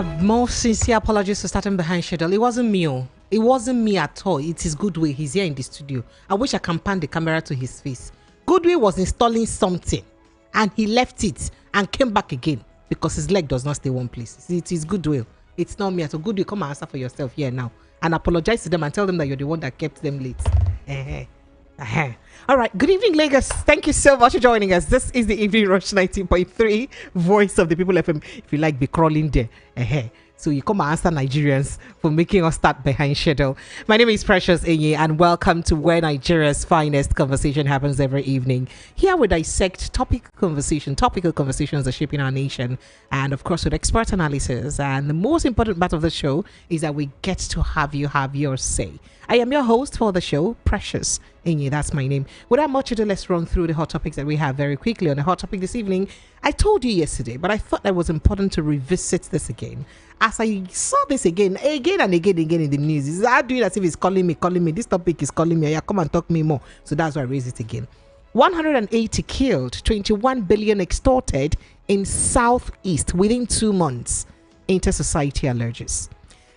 Most sincere apologies for starting behind schedule. It wasn't me. It wasn't me at all. It is Goodway. He's here in the studio. I wish I can pan the camera to his face. Goodway was installing something and he left it and came back again because his leg does not stay one place. It is Goodwill. It's not me at all. Goodway, come and answer for yourself here now and apologize to them and tell them that you're the one that kept them late. All right. Good evening, Lagos. Thank you so much for joining us. This is the Evening Rush 19.3 Voice of the People FM. If you like, be crawling there. So you come and answer Nigerians for making us start behind schedule. My name is Precious Enye, and welcome to where Nigeria's finest conversation happens every evening. Here we dissect topical conversations that are shaping our nation, and of course with expert analysis. And the most important part of the show is that we get to have you have your say. I am your host for the show, Precious Enye. That's my name. Without much ado, let's run through the hot topics that we have very quickly. On the hot topic this evening, I told you yesterday, but I thought it was important to revisit this again. As I saw this again and again in the news, it's not doing as if it's calling me. This topic is calling me. Yeah, come and talk me more. So that's why I raised it again. 180 killed, 21 billion extorted in Southeast within 2 months. Inter-society alleges.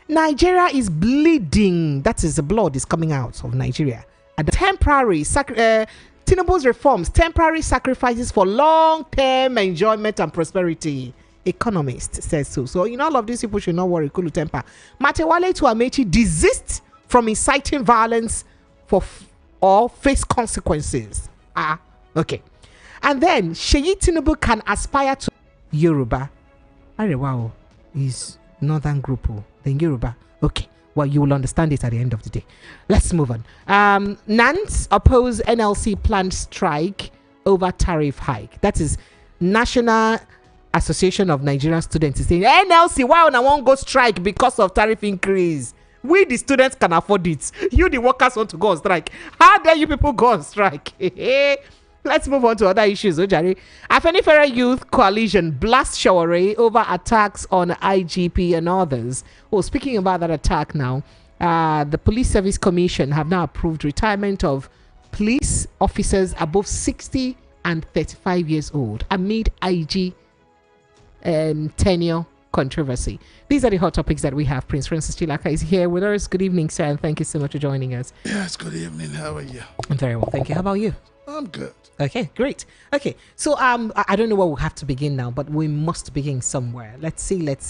Nigeria is bleeding. That is, the blood is coming out of Nigeria. And the temporary Tinubu's reforms, temporary sacrifices for long-term enjoyment and prosperity. Economist says so. So in all of these, people should not worry. Cool temper. Matewale to Amechi desist from inciting violence or face consequences. Okay. And then Sheyi Tinubu can aspire to Yoruba. Wow, is northern group. Then Yoruba. Okay. Well, you will understand it at the end of the day. Let's move on. NANS oppose NLC planned strike over tariff hike. That is National Association of Nigerian Students is saying, NLC, why I won't go strike because of tariff increase? We the students can afford it. You the workers want to go on strike. How dare you people go on strike? Let's move on to other issues. Afenifere Youth Coalition blast Shaware over attacks on IGP and others. Speaking about that attack now, the Police Service Commission have now approved retirement of police officers above 60 and 35 years old amid IG tenure controversy. These are the hot topics that we have. Prince Francis Chilaka is here with us. Good evening, sir, and thank you so much for joining us. Yes, good evening. How are you? I'm very well, thank you. How about you? I'm good. Okay, great. Okay, so I don't know where we'll have to begin now, but we must begin somewhere. Let's see. Let's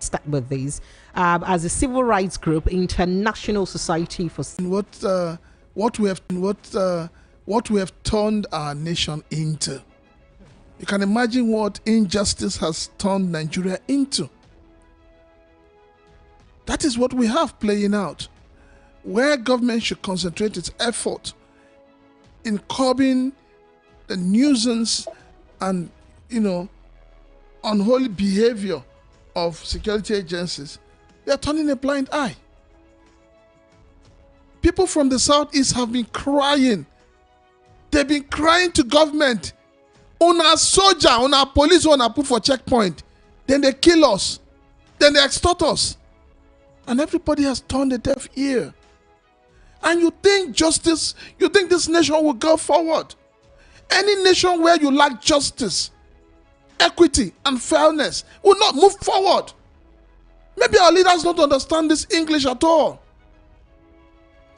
start with these. As a civil rights group, International Society for what we have turned our nation into. You can imagine what injustice has turned Nigeria into. That is what we have playing out. Where government should concentrate its effort in curbing the nuisance and, unholy behavior of security agencies, they are turning a blind eye. People from the Southeast have been crying. They've been crying to government. On our soldier, on our police, on our put for checkpoint. Then they kill us. Then they extort us. And everybody has turned a deaf ear. And you think this nation will go forward? Any nation where you lack justice, equity, and fairness will not move forward. Maybe our leaders don't understand this English at all.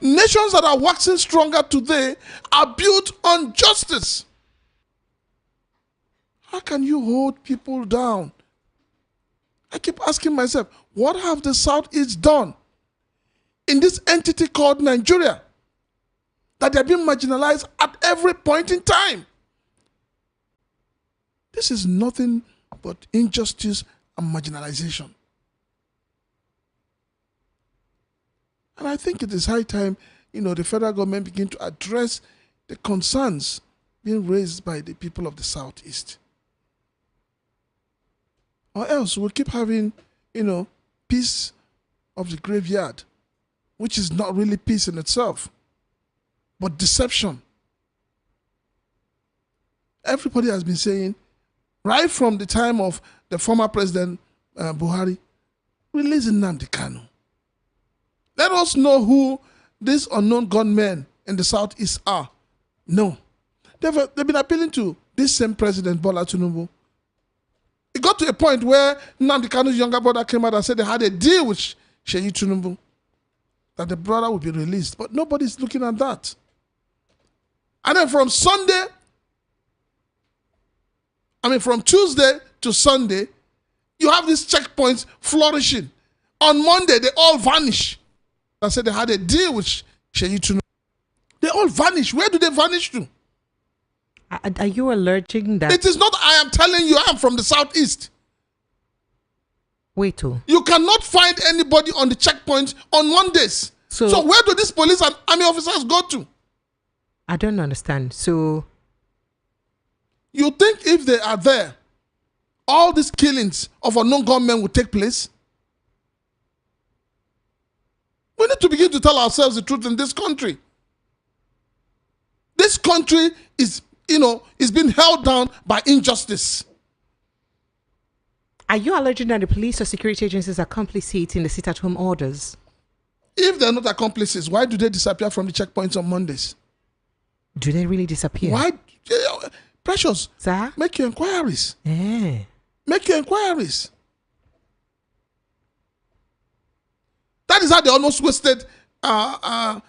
Nations that are waxing stronger today are built on justice. How can you hold people down? I keep asking myself, what have the Southeast done in this entity called Nigeria that they're being marginalized at every point in time? This is nothing but injustice and marginalization. And I think it is high time, the federal government begin to address the concerns being raised by the people of the Southeast. Or else we'll keep having, peace of the graveyard, which is not really peace in itself, but deception. Everybody has been saying, right from the time of the former president Buhari, release Nnamdi Kanu. Let us know who these unknown gunmen in the Southeast are. No. They've been appealing to this same president, Bola Tinubu. It got to a point where Nnamdi Kanu's younger brother came out and said they had a deal with Seyi Tinubu that the brother would be released. But nobody's looking at that. And then from Tuesday to Sunday, you have these checkpoints flourishing. On Monday, they all vanish. I said they had a deal with Seyi Tinubu. They all vanish. Where do they vanish to? Are you alleging that? It is not I am telling you I am from the southeast. Wait, you cannot find anybody on the checkpoints on Mondays. So where do these police and army officers go to? I don't understand. So you think if they are there, all these killings of unknown gunmen will take place? We need to begin to tell ourselves the truth in this country. This country is being held down by injustice. Are you alleging that the police or security agencies are complicit in the sit-at-home orders? If they're not accomplices, why do they disappear from the checkpoints on Mondays? Do they really disappear? Why? Precious, sir? Make your inquiries. Yeah. Make your inquiries. That is how they almost wasted the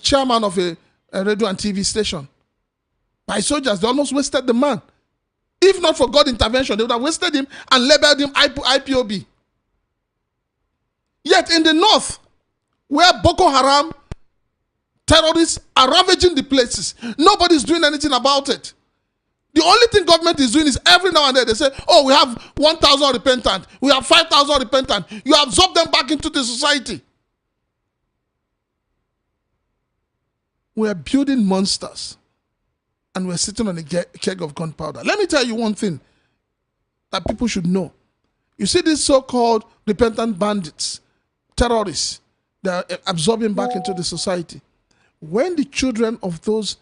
chairman of a radio and TV station. By soldiers, they almost wasted the man. If not for God intervention, they would have wasted him and labeled him IPOB. Yet in the north, where Boko Haram terrorists are ravaging the places, nobody's doing anything about it. The only thing government is doing is every now and then they say, oh, we have 1,000 repentant, we have 5,000 repentant. You absorb them back into the society. We are building monsters and we're sitting on a keg of gunpowder. Let me tell you one thing that people should know. You see these so-called repentant bandits, terrorists, they're absorbing back into the society. When the children of those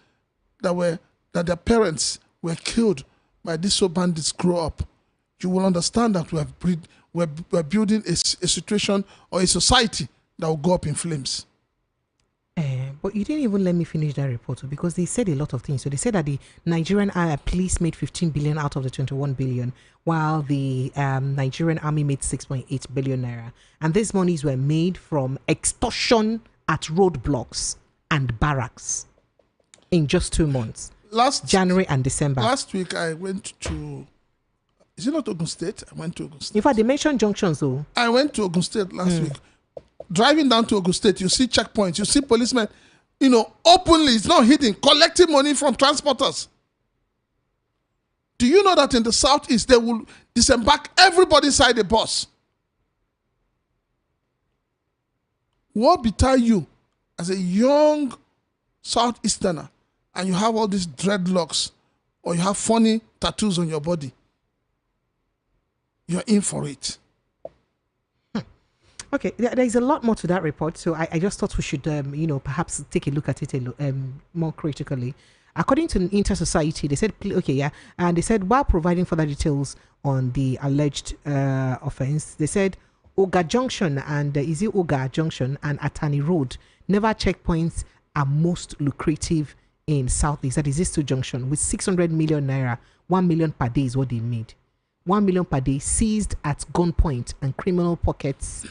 that their parents were killed by these bandits grow up, you will understand that we're building a situation or a society that will go up in flames. But you didn't even let me finish that report because they said a lot of things. So they said that the Nigerian police made 15 billion out of the 21 billion, while the Nigerian army made 6.8 billion naira. And these monies were made from extortion at roadblocks and barracks in just 2 months. January and December. Last week I went to, is it not Ogun State? I went to Ogun State. In fact, they mentioned junctions though. I went to Ogun State last week. Driving down to Ogun State, you see checkpoints, you see policemen, openly, it's not hidden, collecting money from transporters. Do you know that in the southeast, they will disembark everybody inside the bus? What betide you as a young southeasterner and you have all these dreadlocks or you have funny tattoos on your body? You're in for it. Okay, there is a lot more to that report, so I just thought we should, perhaps take a look at it more critically. According to Inter Society, they said, and they said while providing further details on the alleged offense, they said Oga Junction and Oga Junction and Atani Road never checkpoints are most lucrative in Southeast. That is these two junctions with 600 million naira, 1 million per day is what they made. 1 million per day seized at gunpoint and criminal pockets.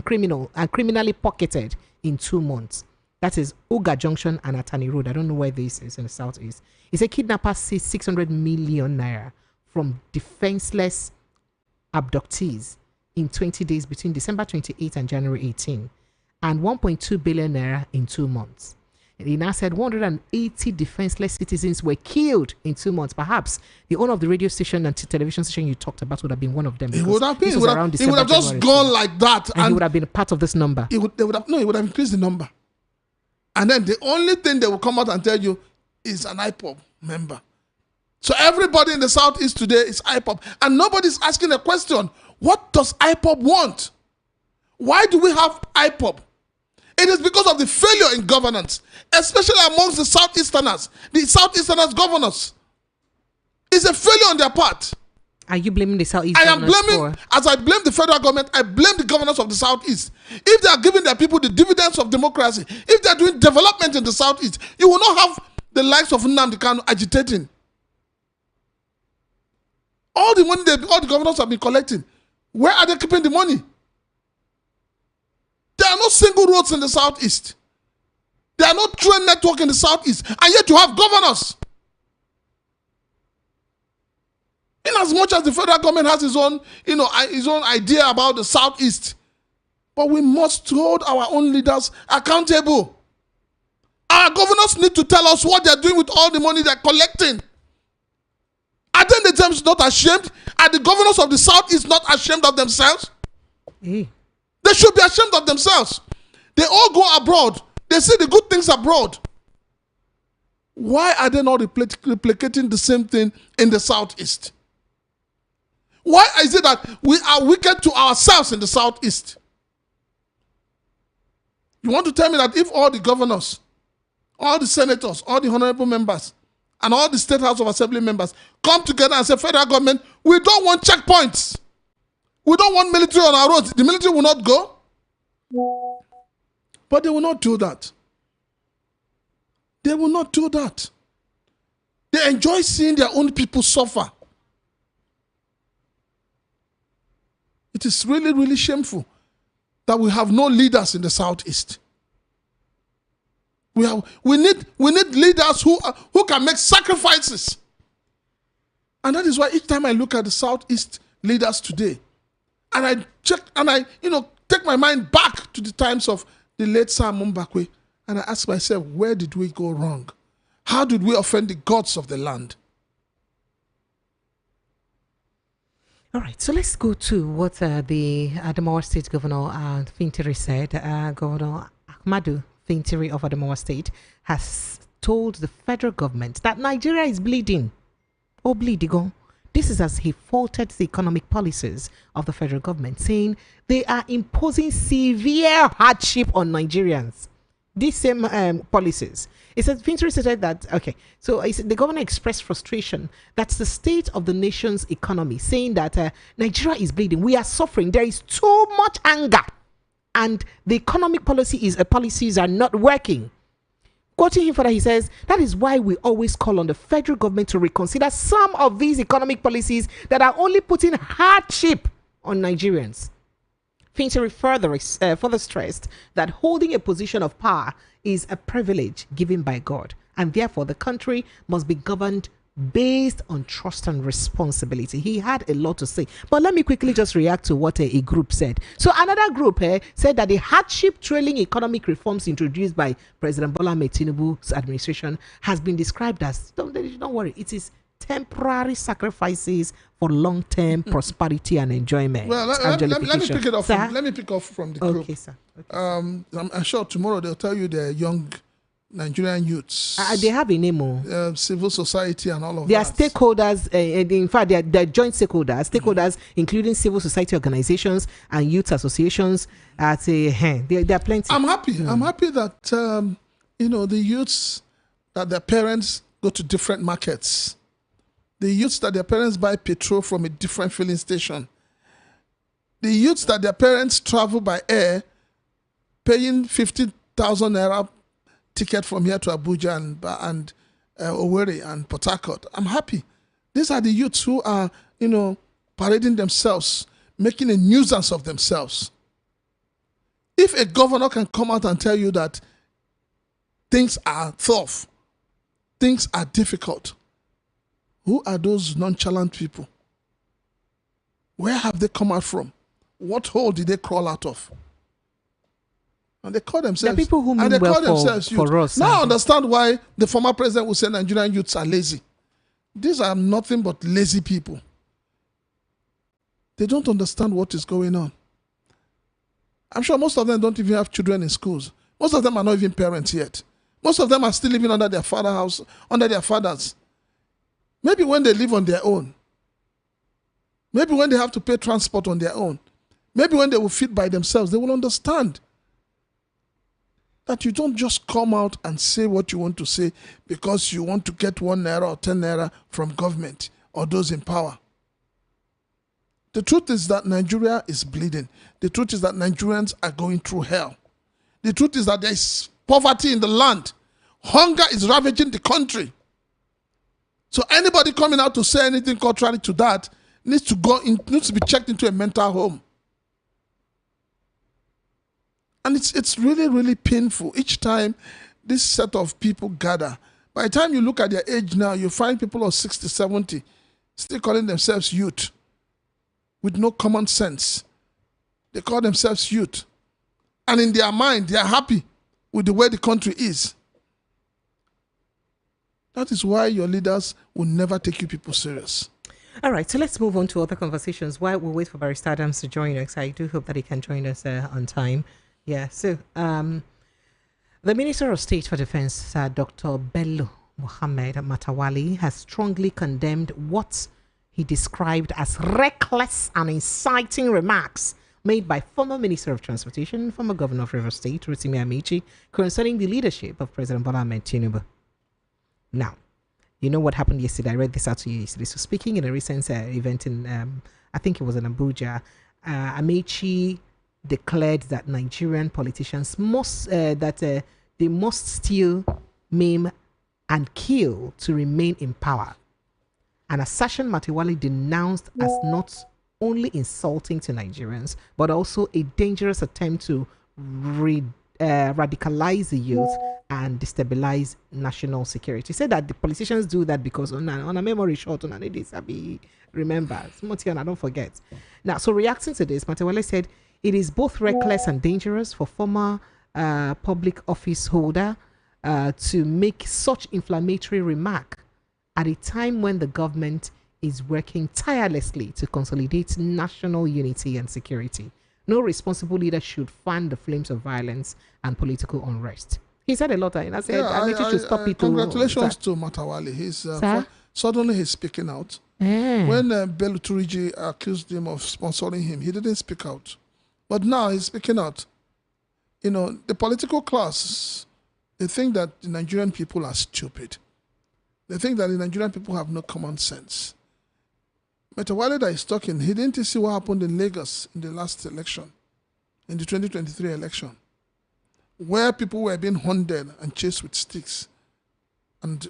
Criminally pocketed in 2 months. That is Oga Junction and Atani Road. I don't know where this is in the southeast. It's a kidnapper seized 600 million naira from defenseless abductees in 20 days between December 28 and January 18, and 1.2 billion naira in 2 months. He now said 180 defenseless citizens were killed in 2 months. Perhaps the owner of the radio station and television station you talked about would have been one of them. He would have been. He would have just gone like that. And he would have been a part of this number. He would have increased the number. And then the only thing they will come out and tell you is an IPOB member. So everybody in the southeast today is IPOB. And nobody's asking a question. What does IPOB want? Why do we have IPOB? It is because of the failure in governance, especially amongst the Southeasterners governors. It's a failure on their part. Are you blaming the Southeasterners? I am blaming, as I blame the federal government, I blame the governors of the Southeast. If they are giving their people the dividends of democracy, if they are doing development in the Southeast, you will not have the likes of Nnamdi Kanu agitating. All the money all the governors have been collecting, where are they keeping the money? There are no single roads in the southeast. There are no train network in the southeast, and yet you have governors. In as much as the federal government has his own idea about the southeast, but we must hold our own leaders accountable. Our governors need to tell us what they're doing with all the money they're collecting. Are they themselves not ashamed? Are the governors of the southeast not ashamed of themselves? They should be ashamed of themselves. They all go abroad. They see the good things abroad. Why are they not replicating the same thing in the southeast? Why is it that we are wicked to ourselves in the southeast? You want to tell me that if all the governors, all the senators, all the honorable members, and all the State House of Assembly members come together and say, federal government, we don't want checkpoints. We don't want military on our roads. The military will not go. But they will not do that. They will not do that. They enjoy seeing their own people suffer. It is really, really shameful that we have no leaders in the southeast. We need leaders who can make sacrifices. And that is why each time I look at the southeast leaders today, and I check and I take my mind back to the times of the late Sam Mbakwe, and I ask myself, where did we go wrong? How did we offend the gods of the land? All right, so let's go to what the Adamawa State Governor Fintiri said. Governor Ahmadu Fintiri of Adamawa State has told the federal government that Nigeria is bleeding. Oh, bleeding. This is as he faulted the economic policies of the federal government, saying they are imposing severe hardship on Nigerians. These same policies. It said, Fintiri said that, okay, so the governor expressed frustration. That's the state of the nation's economy, saying that Nigeria is bleeding. We are suffering. There is too much anger. And the economic policies are not working. Quoting him further, he says, that is why we always call on the federal government to reconsider some of these economic policies that are only putting hardship on Nigerians. Fintiri further stressed that holding a position of power is a privilege given by God, and therefore the country must be governed based on trust and responsibility. He had a lot to say, but let me quickly just react to what a group said. So another group said that the hardship trailing economic reforms introduced by President Bola Ahmed Tinubu's administration has been described as, don't worry, it is temporary sacrifices for long-term prosperity and enjoyment. Well, let me pick it up. Let me pick off from the group. Okay, sir. Okay. I'm sure tomorrow they'll tell you the young Nigerian youths. They have a name. Civil society and all of they that. They are stakeholders. In fact, they are joint stakeholders. Stakeholders including civil society organizations and youth associations. They are plenty. I'm happy. I'm happy that the youths, that their parents go to different markets. The youths that their parents buy petrol from a different filling station. The youths that their parents travel by air, paying 50,000 naira ticket from here to Abuja and Owerri and Port Harcourt. I'm happy. These are the youths who are, parading themselves, making a nuisance of themselves. If a governor can come out and tell you that things are tough, things are difficult, who are those nonchalant people? Where have they come out from? What hole did they crawl out of? And they call themselves. The people who mean well for us. Now I understand why the former president would say Nigerian youths are lazy. These are nothing but lazy people. They don't understand what is going on. I'm sure most of them don't even have children in schools. Most of them are not even parents yet. Most of them are still living under their father's house, under their fathers. Maybe when they live on their own. Maybe when they have to pay transport on their own. Maybe when they will feed by themselves, they will understand that you don't just come out and say what you want to say because you want to get 1 naira or 10 naira from government or those in power. The truth is that Nigeria is bleeding. The truth is that Nigerians are going through hell. The truth is that there is poverty in the land. Hunger is ravaging the country. So anybody coming out to say anything contrary to that needs to be checked into a mental home. And it's really, really painful each time this set of people gather. By the time you look at their age now, you find people of 60, 70 still calling themselves youth with no common sense. They call themselves youth. And in their mind, they are happy with the way the country is. That is why your leaders will never take you people serious. All right, so let's move on to other conversations while we wait for Barrister Adams to join us. I do hope that he can join us on time. Yeah, so the Minister of State for Defense, Dr. Bello Mohammed Matawali, has strongly condemned what he described as reckless and inciting remarks made by former Minister of Transportation, former Governor of Rivers State, Rotimi Amechi, concerning the leadership of President Bola Ahmed Tinubu. Now, you know what happened yesterday? I read this out to you yesterday. So speaking in a recent event in, I think it was in Abuja, Amechi declared that Nigerian politicians must, they must steal, maim, and kill to remain in power. An assertion Matawali denounced as not only insulting to Nigerians, but also a dangerous attempt to radicalize the youth and destabilize national security. He said that the politicians do that because on a memory short, on a days, remember, I don't forget. Now, so reacting to this, Matawale said it is both reckless and dangerous for former public office holder to make such inflammatory remark at a time when the government is working tirelessly to consolidate national unity and security. No responsible leader should fan the flames of violence and political unrest. He said a lot, and I said, I think you should stop it. Congratulations to Matawali. Suddenly he's speaking out. When Bello Turiji accused him of sponsoring him, he didn't speak out. But now he's speaking out. You know, the political class, they think that the Nigerian people are stupid. They think that the Nigerian people have no common sense. Matawali that is talking, he didn't see what happened in Lagos in the last election, in the 2023 election, where people were being hunted and chased with sticks and,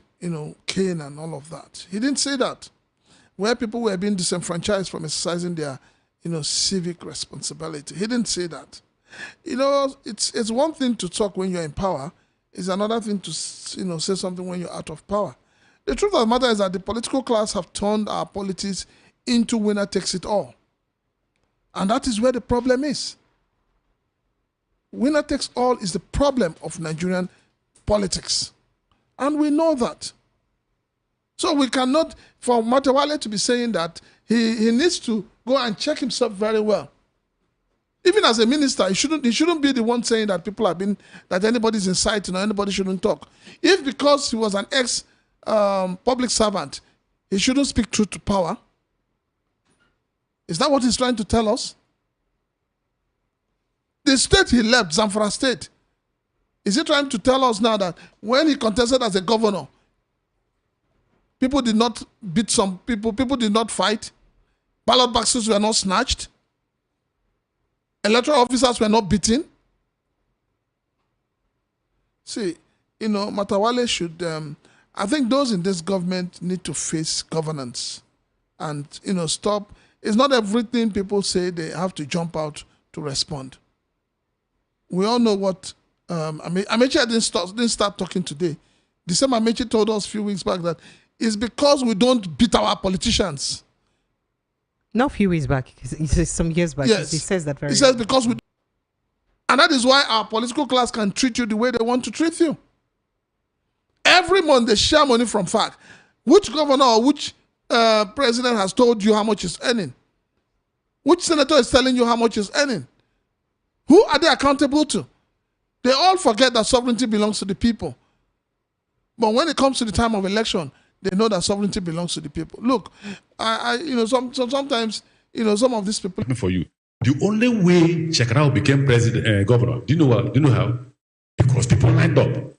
cane and all of that. He didn't say that. Where people were being disenfranchised from exercising their, civic responsibility. He didn't say that. It's one thing to talk when you're in power. It's another thing to, say something when you're out of power. The truth of the matter is that the political class have turned our politics into winner takes it all. And that is where the problem is. Winner takes all is the problem of Nigerian politics. And we know that. So we cannot, for Matawale to be saying that, he needs to go and check himself very well. Even as a minister, he shouldn't be the one saying that people have been, that anybody's inciting or anybody shouldn't talk. If because he was an ex-public servant, he shouldn't speak truth to power. Is that what he's trying to tell us? The state he left, Zamfara State, is he trying to tell us now that when he contested as a governor, people did not beat some people, people did not fight, ballot boxes were not snatched, electoral officers were not beaten? See, Matawale should, I think those in this government need to face governance and, stop. It's not everything people say they have to jump out to respond. We all know what Amechi didn't start talking today. The same Amechi told us a few weeks back that it's because we don't beat our politicians. Not a few weeks back, it's some years back. Yes. He says that very He says because we, and that is why our political class can treat you the way they want to treat you. Every month they share money from FAC. Which governor or which president has told you how much he's earning? Which senator is telling you how much he's earning? Who are they accountable to? They all forget that sovereignty belongs to the people. But when it comes to the time of election, they know that sovereignty belongs to the people. Look, sometimes, some of these people. For you, the only way Shekarau became governor, do you know how? Because people lined up.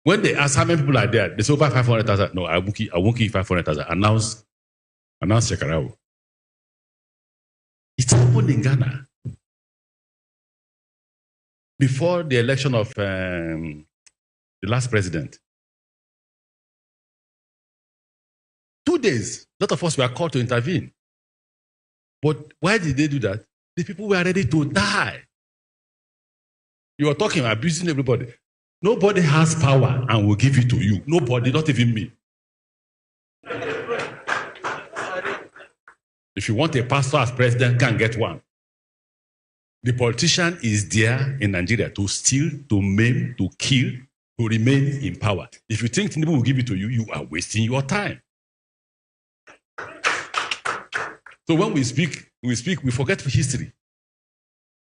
When they ask how many people are there, they say over 500,000. No, I won't give 500,000. Announce Shekarau. It happened in Ghana. Before the election of the last president. 2 days, a lot of us were called to intervene. But why did they do that? The people were ready to die. You are talking, abusing everybody. Nobody has power and will give it to you. Nobody, not even me. If you want a pastor as president, can get one. The politician is there in Nigeria to steal, to maim, to kill, to remain in power. If you think people will give it to you, you are wasting your time. So when we speak, we forget history.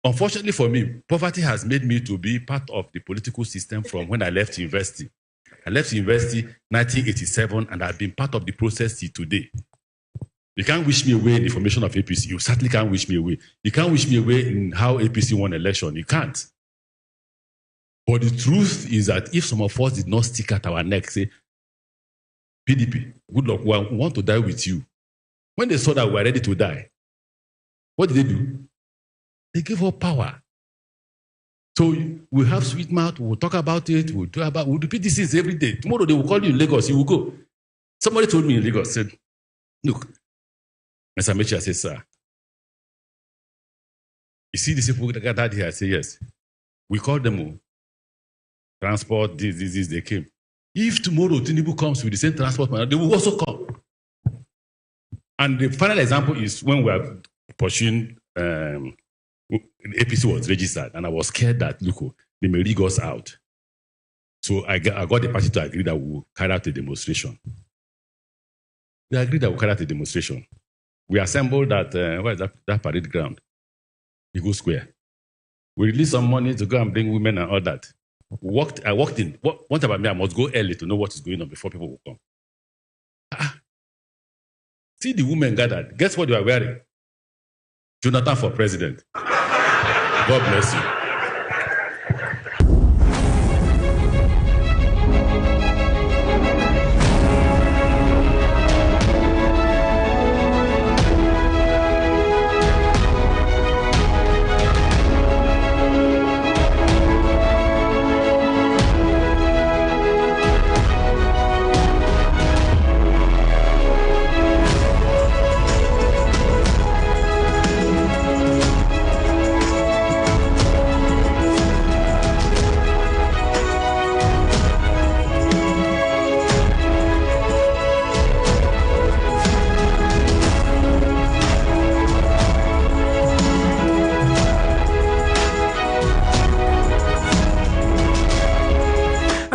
Unfortunately for me, poverty has made me to be part of the political system from when I left university. I left university in 1987 and I've been part of the process till today. You can't wish me away in the formation of APC. You certainly can't wish me away. You can't wish me away in how APC won election. You can't. But the truth is that if some of us did not stick at our neck, say, PDP, good luck, we want to die with you. When they saw that we were ready to die, what did they do? They gave up power. So we have sweet mouth, we'll talk about it, we'll repeat these things every day. Tomorrow they will call you in Lagos, you will go. Somebody told me in Lagos, said, look, Mr. Mechi, I said, sir, you see these people that gathered here? I say, yes. We called them all. Transport, this, they came. If tomorrow Tinubu comes with the same transport, they will also come. And the final example is when we are pursuing, the APC was registered, and I was scared that, look, they may rig us out. So I got the party to agree that we will carry out a demonstration. They agreed that we will carry out a demonstration. We assembled at, where is that parade ground? Eagle Square. We released some money to go and bring women and all that. I walked in. What about me? I must go early to know what is going on before people will come. See the women gathered. Guess what they are wearing? Jonathan for president. God bless you.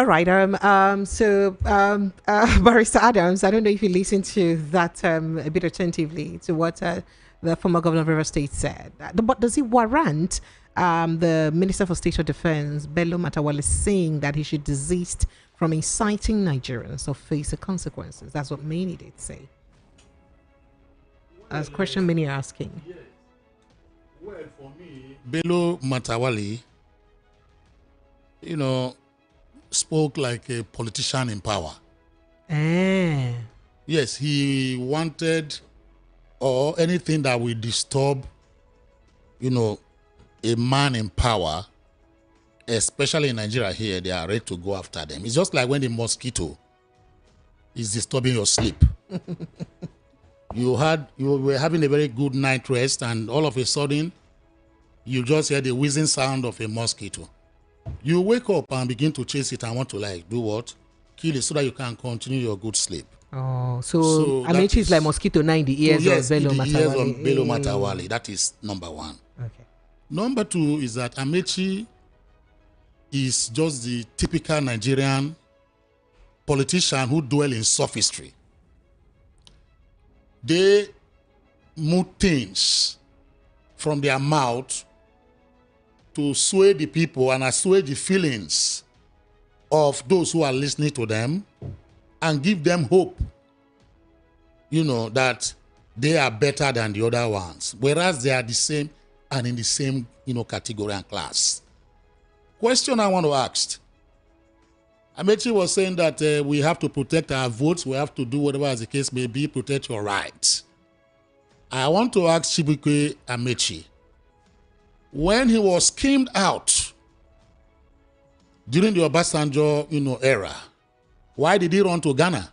Right. Barrister Adams, I don't know if you listened to that a bit attentively to what the former governor of River State said. But does it warrant the Minister for State of Defense, Bello Matawalle, saying that he should desist from inciting Nigerians or face the consequences? That's what many did say. That's a question many are asking. Yes. Well, for me, Bello Matawalle, spoke like a politician in power. Yes, he wanted or anything that will disturb, a man in power, especially in Nigeria here, they are ready to go after them. It's just like when the mosquito is disturbing your sleep. You were having a very good night rest, and all of a sudden, you just hear the whizzing sound of a mosquito. You wake up and begin to chase it and want to do what? Kill it so that you can continue your good sleep. Oh, so Amechi is like mosquito 9 the ears of Bello Matawalle. The ears of Bello Matawalle. That is number one. Okay. Number two is that Amechi is just the typical Nigerian politician who dwell in sophistry. They move things from their mouth to sway the people and assuage the feelings of those who are listening to them and give them hope, that they are better than the other ones, whereas they are the same and in the same, category and class. Question I want to ask. Amechi was saying that we have to protect our votes, we have to do whatever as the case may be, protect your rights. I want to ask Chibuike Amechi, when he was schemed out during the Obasanjo, era, why did he run to Ghana?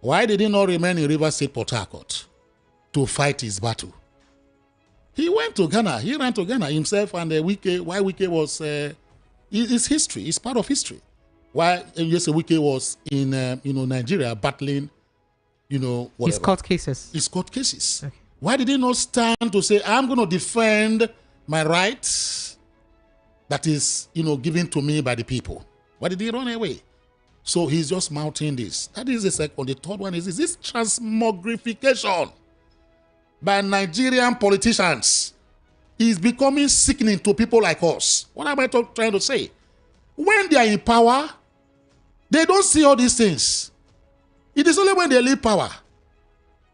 Why did he not remain in River State, Port Harcourt? to fight his battle. He went to Ghana. He ran to Ghana himself, and Wike, why Wike was, it's history. It's part of history. Why Wike was in, Nigeria battling, whatever. His court cases. His court cases. Okay. Why did he not stand to say, I'm going to defend my rights that is, given to me by the people? Why did he run away? So he's just mounting this. That is the second. The third one is this transmogrification by Nigerian politicians is becoming sickening to people like us. What am I trying to say? When they are in power, they don't see all these things. It is only when they leave power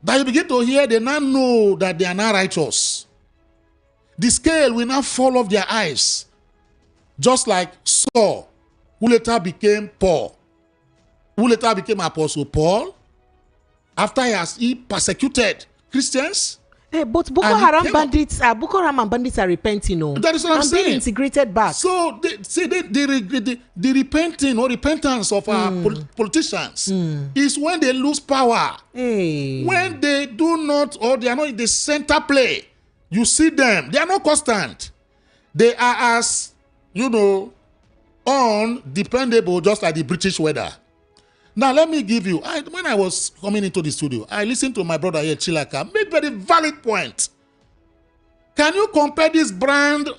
that you begin to hear, they now know that they are not righteous. The scale will now fall off their eyes. Just like Saul, who later became Paul, who later became Apostle Paul, after he persecuted Christians. Hey, but Boko Haram and bandits are repenting, That is what I'm saying. Being integrated back. So the repenting or repentance of our politicians is when they lose power. Hey. When they do not, or they are not in the center play, you see them. They are not constant. They are as, undependable, just like the British weather. Now, let me give you, when I was coming into the studio, I listened to my brother here, Chilaka, make very valid point. Can you compare this brand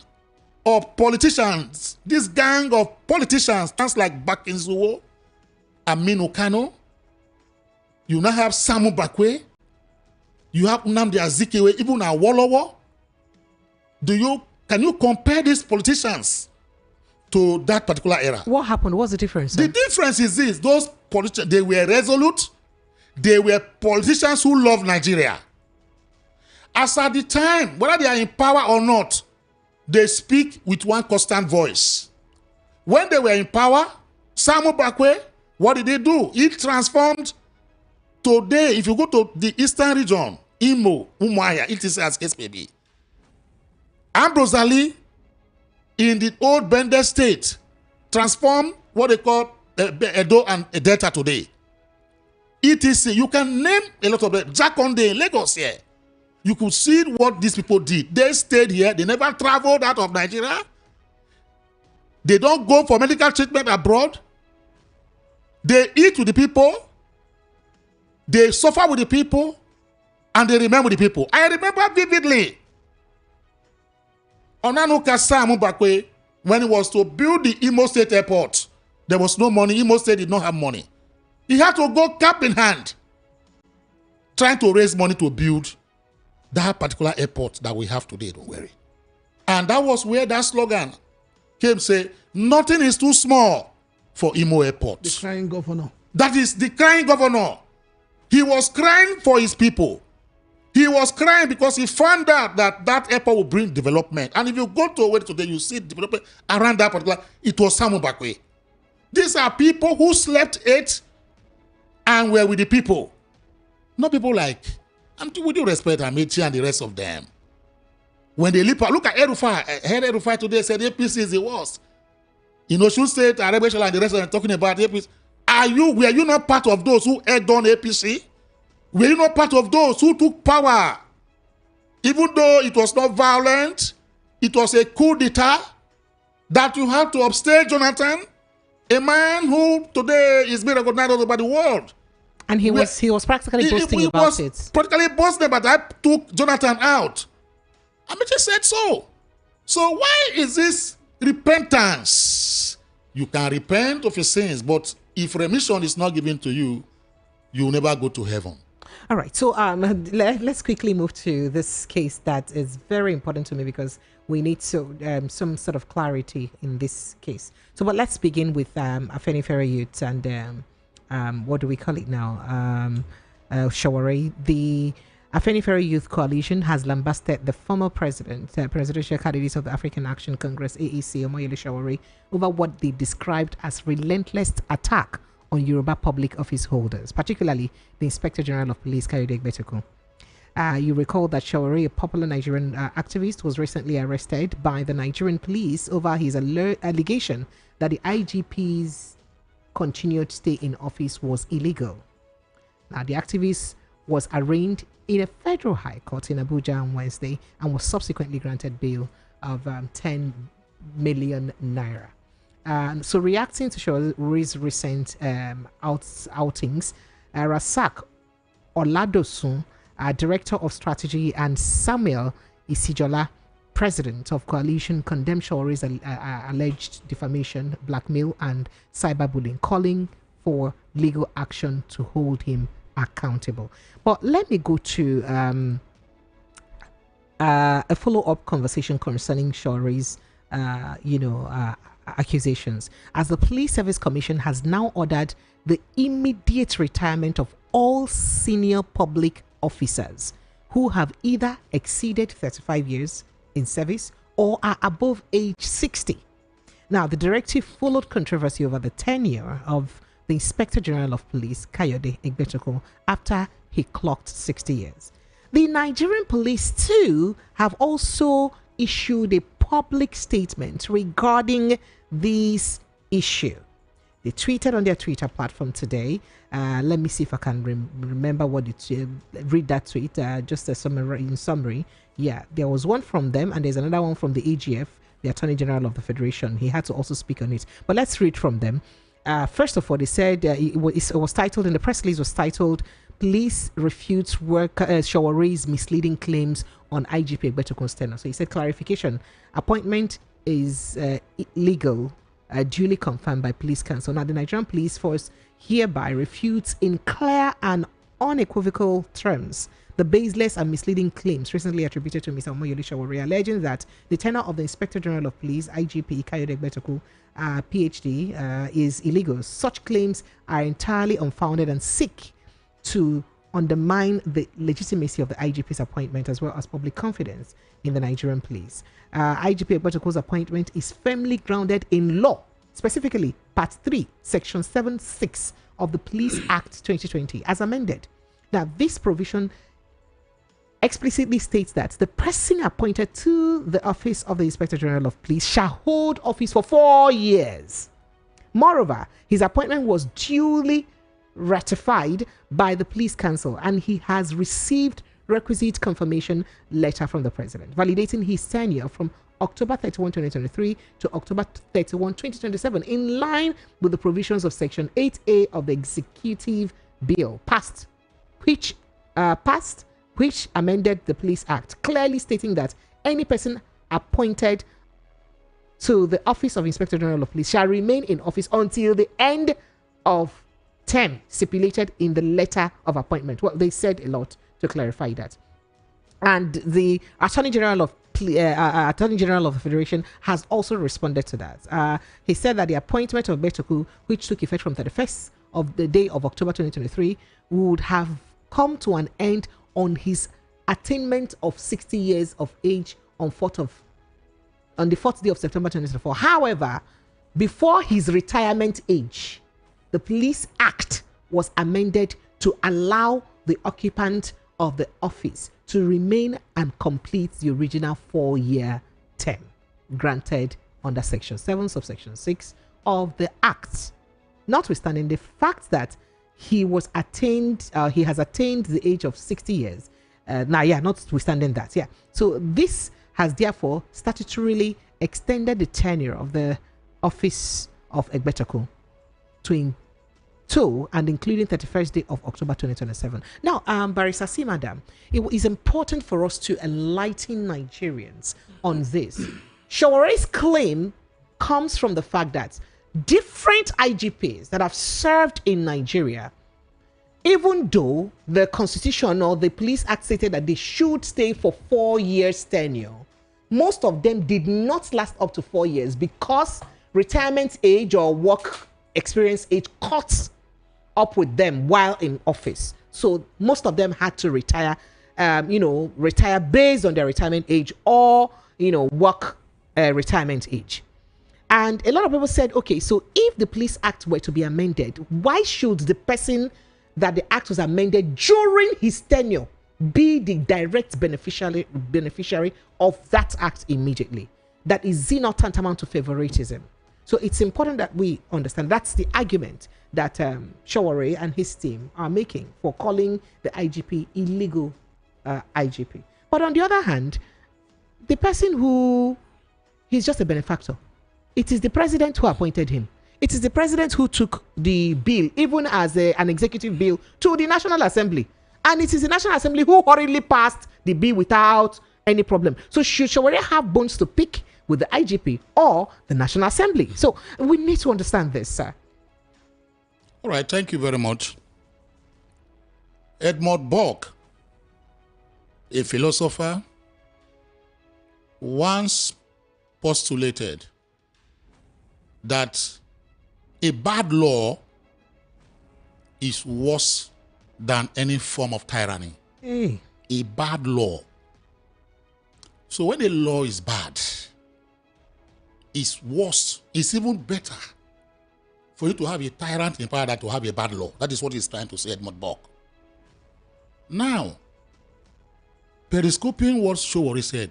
of politicians, this gang of politicians, sounds like Bakinzuwo, Aminu Kano, you now have Samu Bakwe, you have Nnamdi Azikiwe, even Awolowo. Can you compare these politicians to that particular era? What happened? What's the difference? The difference is this: those politicians, they were resolute. They were politicians who love Nigeria. As at the time, whether they are in power or not, they speak with one constant voice. When they were in power, Samu Bakwe, what did they do? He transformed. Today, if you go to the eastern region, Imo, Umuahia, it is as case may be. Ambrose Ali, in the old Bende state, transform what they call Edo and Delta today. ETC, you can name a lot of them. Jakonde in Lagos here. You could see what these people did. They stayed here. They never traveled out of Nigeria. They don't go for medical treatment abroad. They eat with the people. They suffer with the people. And they remember the people. I remember vividly Onanuka Samu Bakwe, when he was to build the Imo State Airport, there was no money. Imo State did not have money. He had to go cap in hand, trying to raise money to build that particular airport that we have today, don't worry. And that was where that slogan came, say, nothing is too small for Imo Airport. The crying governor. That is the crying governor. He was crying for his people. He was crying because he found out that that airport will bring development. And if you go to where today, you see development around that particular, it was Samu Bakwe. These are people who slept, ate, and were with the people. Not people like, and with due respect, Amici and the rest of them. When they leap out, look at Erufai. Head Erufai today said APC is the worst. Should say Arabia and the rest of them talking about APC. Were you not part of those who egged on APC? Were you not part of those who took power? Even though it was not violent, it was a coup d'etat that you had to upstage Jonathan, a man who today is being recognized all over the world. And he was practically boasting about it. Practically boasting, but I took Jonathan out. Amici said so. So why is this repentance? You can repent of your sins, but if remission is not given to you, you will never go to heaven. All right, so let's quickly move to this case that is very important to me because we need some sort of clarity in this case. So, but let's begin with Afenifere Youth and what do we call it now? Shawari. The Afenifere Youth Coalition has lambasted the former presidential candidate of the African Action Congress (AEC), Omoyele Shawari, over what they described as relentless attack on Yoruba public office holders, particularly the Inspector General of Police, Kayode Egbetokun. You recall that Shawari, a popular Nigerian activist, was recently arrested by the Nigerian police over his allegation that the IGP's continued stay in office was illegal. Now, the activist was arraigned in a federal high court in Abuja on Wednesday and was subsequently granted bail of 10 million naira. So reacting to Shawori's recent outings, Rasak Oladosun, Director of Strategy, and Samuel Isijola, President of Coalition, condemned Shawori's alleged defamation, blackmail, and cyberbullying, calling for legal action to hold him accountable. But let me go to a follow-up conversation concerning Shawori's accusations, as the Police Service Commission has now ordered the immediate retirement of all senior public officers who have either exceeded 35 years in service or are above age 60. Now, the directive followed controversy over the tenure of the Inspector General of Police, Kayode Egbetokun, after he clocked 60 years. The Nigerian police, too, have also issued a public statement regarding this issue. They tweeted on their Twitter platform today. Let me see if I can remember what it read that tweet. Just a summary. Yeah, there was one from them, and there's another one from the AGF, the Attorney General of the Federation. He had to also speak on it. But let's read from them. First of all, they said it was titled, in the press release was titled, "Police refutes Shawori's misleading claims on IGP Egbetokun's tenure." So he said, clarification, appointment is legal, duly confirmed by Police Council. Now, the Nigerian Police Force hereby refutes in clear and unequivocal terms the baseless and misleading claims recently attributed to Mr. Omoyele Shawori, alleging that the tenure of the Inspector General of Police, IGP Kayode Egbetokun, PhD, is illegal. Such claims are entirely unfounded and seek to undermine the legitimacy of the IGP's appointment as well as public confidence in the Nigerian police. IGP Egbetokun's appointment is firmly grounded in law, specifically Part 3, Section 7(6) of the Police Act 2020, as amended. Now, this provision explicitly states that the person appointed to the office of the Inspector General of Police shall hold office for 4 years. Moreover, his appointment was duly ratified by the Police Council, and he has received requisite confirmation letter from the President, validating his tenure from October 31, 2023 to October 31, 2027, in line with the provisions of Section 8A of the Executive Bill passed, which amended the Police Act, clearly stating that any person appointed to the office of Inspector General of Police shall remain in office until the end of term stipulated in the letter of appointment. Well, they said a lot to clarify that. And the Attorney General of the Federation has also responded to that. He said that the appointment of Egbetokun, which took effect from 31st of the day of October 2023, would have come to an end on his attainment of 60 years of age on the 4th day of September 2024. However, before his retirement age, the Police Act was amended to allow the occupant of the office to remain and complete the original 4-year term granted under Section 7, subsection 6 of the Act, notwithstanding the fact that he has attained the age of 60 years. Notwithstanding that, so this has therefore statutorily extended the tenure of the office of Egbetokun to and including 31st day of October 2027. Now, Barrister C, madam, it is important for us to enlighten Nigerians on this. Shawori's claim comes from the fact that different IGPs that have served in Nigeria, even though the Constitution or the Police Act stated that they should stay for 4 years tenure, most of them did not last up to 4 years because retirement age or work experience age caught up with them while in office. So most of them had to retire, retire based on their retirement age or, work retirement age. And a lot of people said, okay, so if the Police Act were to be amended, why should the person that the act was amended during his tenure be the direct beneficiary of that act immediately? That is not tantamount to favoritism. So it's important that we understand that's the argument that Shaware and his team are making for calling the IGP illegal IGP. But on the other hand, the person who he's just a benefactor. It is the president who appointed him. It is the president who took the bill, even as an executive bill, to the National Assembly. And it is the National Assembly who hurriedly passed the bill without any problem. So should Shaware have bones to pick with the IGP or the National Assembly? So we need to understand this, sir. All right, thank you very much. Edmund Burke, a philosopher, once postulated that a bad law is worse than any form of tyranny. Hey. A bad law. So when a law is bad, it's worse, it's even better for you to have a tyrant in power than to have a bad law. That is what he's trying to say, Edmund Burke. Now, periscoping what Shaware said,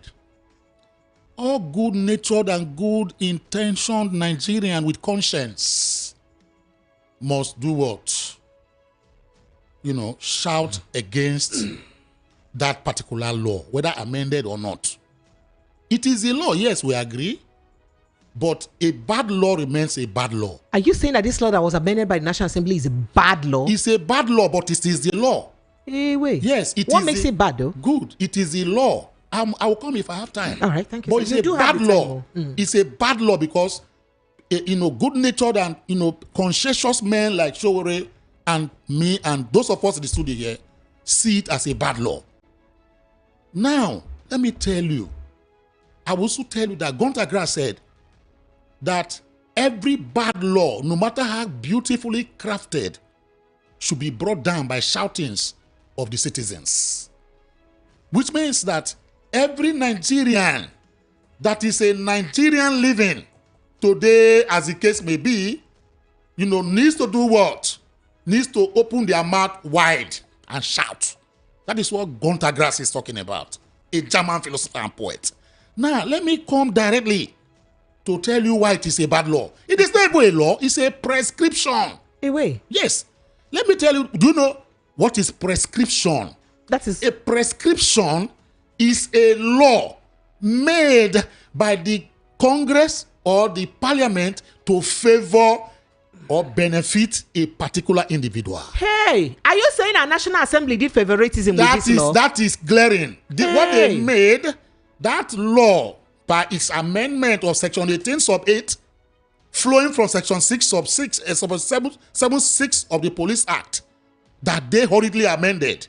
all good-natured and good-intentioned Nigerian with conscience must do what? Shout against that particular law, whether amended or not. It is a law, yes, we agree, but a bad law remains a bad law. Are you saying that this law that was amended by the National Assembly is a bad law? It's a bad law, but it is the law. Hey, wait. Yes, it is. What makes it bad, though? Good. It is a law. I will come if I have time. All right, thank you. But it's a bad law. It's a bad law because, good-natured and, conscientious men like Shaware and me and those of us in the studio here see it as a bad law. Now, let me tell you, I will also tell you that Gunter Grass said that every bad law, no matter how beautifully crafted, should be brought down by shoutings of the citizens. Which means that every Nigerian that is a Nigerian living today, as the case may be, needs to do what? Needs to open their mouth wide and shout. That is what Gunter Grass is talking about, a German philosopher and poet. Now, let me come directly to tell you why it is a bad law. It is not a law, it's a prescription. A way. Yes. Let me tell you, do you know what is prescription? That is a prescription is a law made by the Congress or the Parliament to favor or benefit a particular individual. Hey, are you saying our National Assembly did favoritism with this law? That is glaring. What they made, that law, by its amendment of Section 18 sub 8, flowing from Section 6 sub 6, 7 6 of the Police Act, that they hurriedly amended,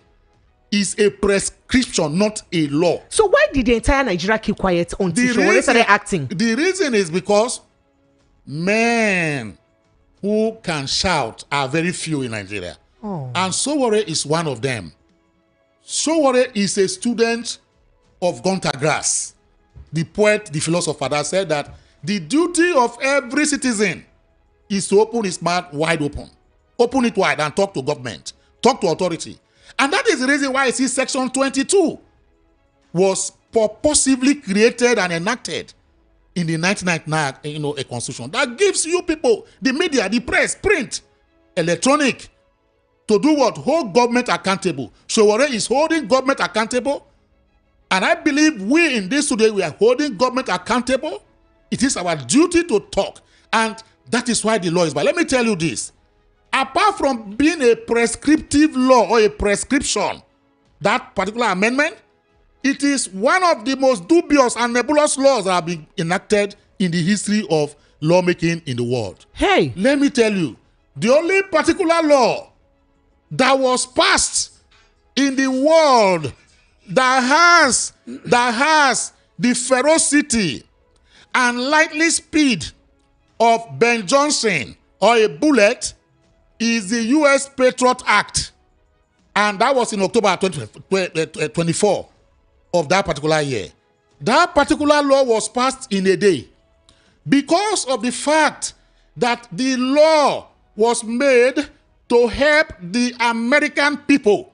is a prescription, not a law. So why did the entire Nigeria keep quiet until Shaware started acting? The reason is because men who can shout are very few in Nigeria. Oh. And Shaware is one of them. Shaware is a student of Gunter Grass, the poet, the philosopher, that said that the duty of every citizen is to open his mouth wide open. Open it wide and talk to government, talk to authority. And that is the reason why I see Section 22 was purposively created and enacted in the 1999, a constitution that gives you people, the media, the press, print, electronic, to do what? Hold government accountable. Shaware is holding government accountable. And I believe we in this today, we are holding government accountable. It is our duty to talk. And that is why the law is bad. Let me tell you this. Apart from being a prescriptive law or a prescription, that particular amendment, it is one of the most dubious and nebulous laws that have been enacted in the history of lawmaking in the world. Hey, let me tell you, the only particular law that was passed in the world that has the ferocity and lightning speed of Ben Johnson or a bullet is the U.S. Patriot Act. And that was in October 24 of that particular year. That particular law was passed in a day because of the fact that the law was made to help the American people,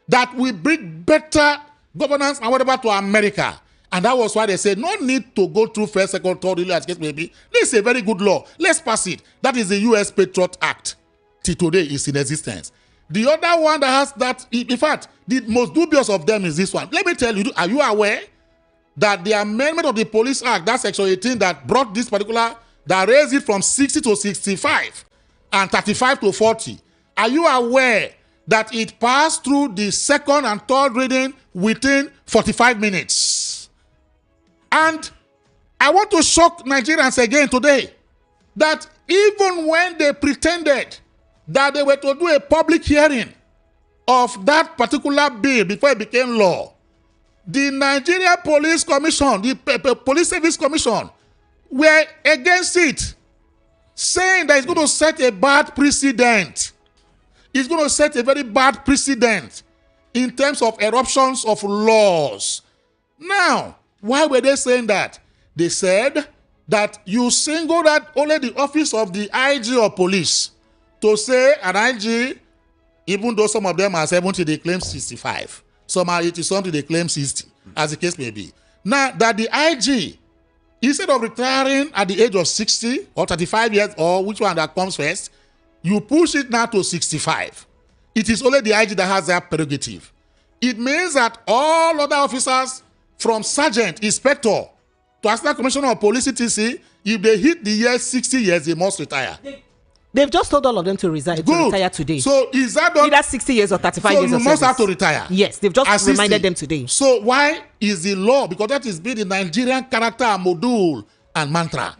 that will bring better governance and whatever to America. And that was why they said no need to go through first, second, third, as case may be. This is a very good law. Let's pass it. That is the U.S. Patriot Act. Till today is in existence. The other one that has that, in fact, the most dubious of them is this one. Let me tell you, are you aware that the amendment of the Police Act, that section 18 that brought this particular, that raised it from 60 to 65 and 35 to 40, are you aware that it passed through the second and third reading within 45 minutes? And I want to shock Nigerians again today that even when they pretended that they were to do a public hearing of that particular bill before it became law, the Nigeria Police Commission, the Police Service Commission, were against it, saying that it's going to set a bad precedent. It's going to set a very bad precedent in terms of eruptions of laws. Now, why were they saying that? They said that you singled out only the office of the IG of police to say an IG, even though some of them are 70, they claim 65. Some are 80 something, they claim 60, as the case may be. Now, that the IG, instead of retiring at the age of 60 or 35 years, or which one that comes first, you push it now to 65. It is only the IG that has that prerogative. It means that all other officers, from sergeant, inspector, to assistant commissioner of police, etc., if they hit the year 60 years, they must retire. They've just told all of them to resign, to retire today. So is that not, either 60 years or 35 years? So of you must service. have to retire. Yes, they've just reminded them today. So why is the law? Because that is been the Nigerian character and module and mantra,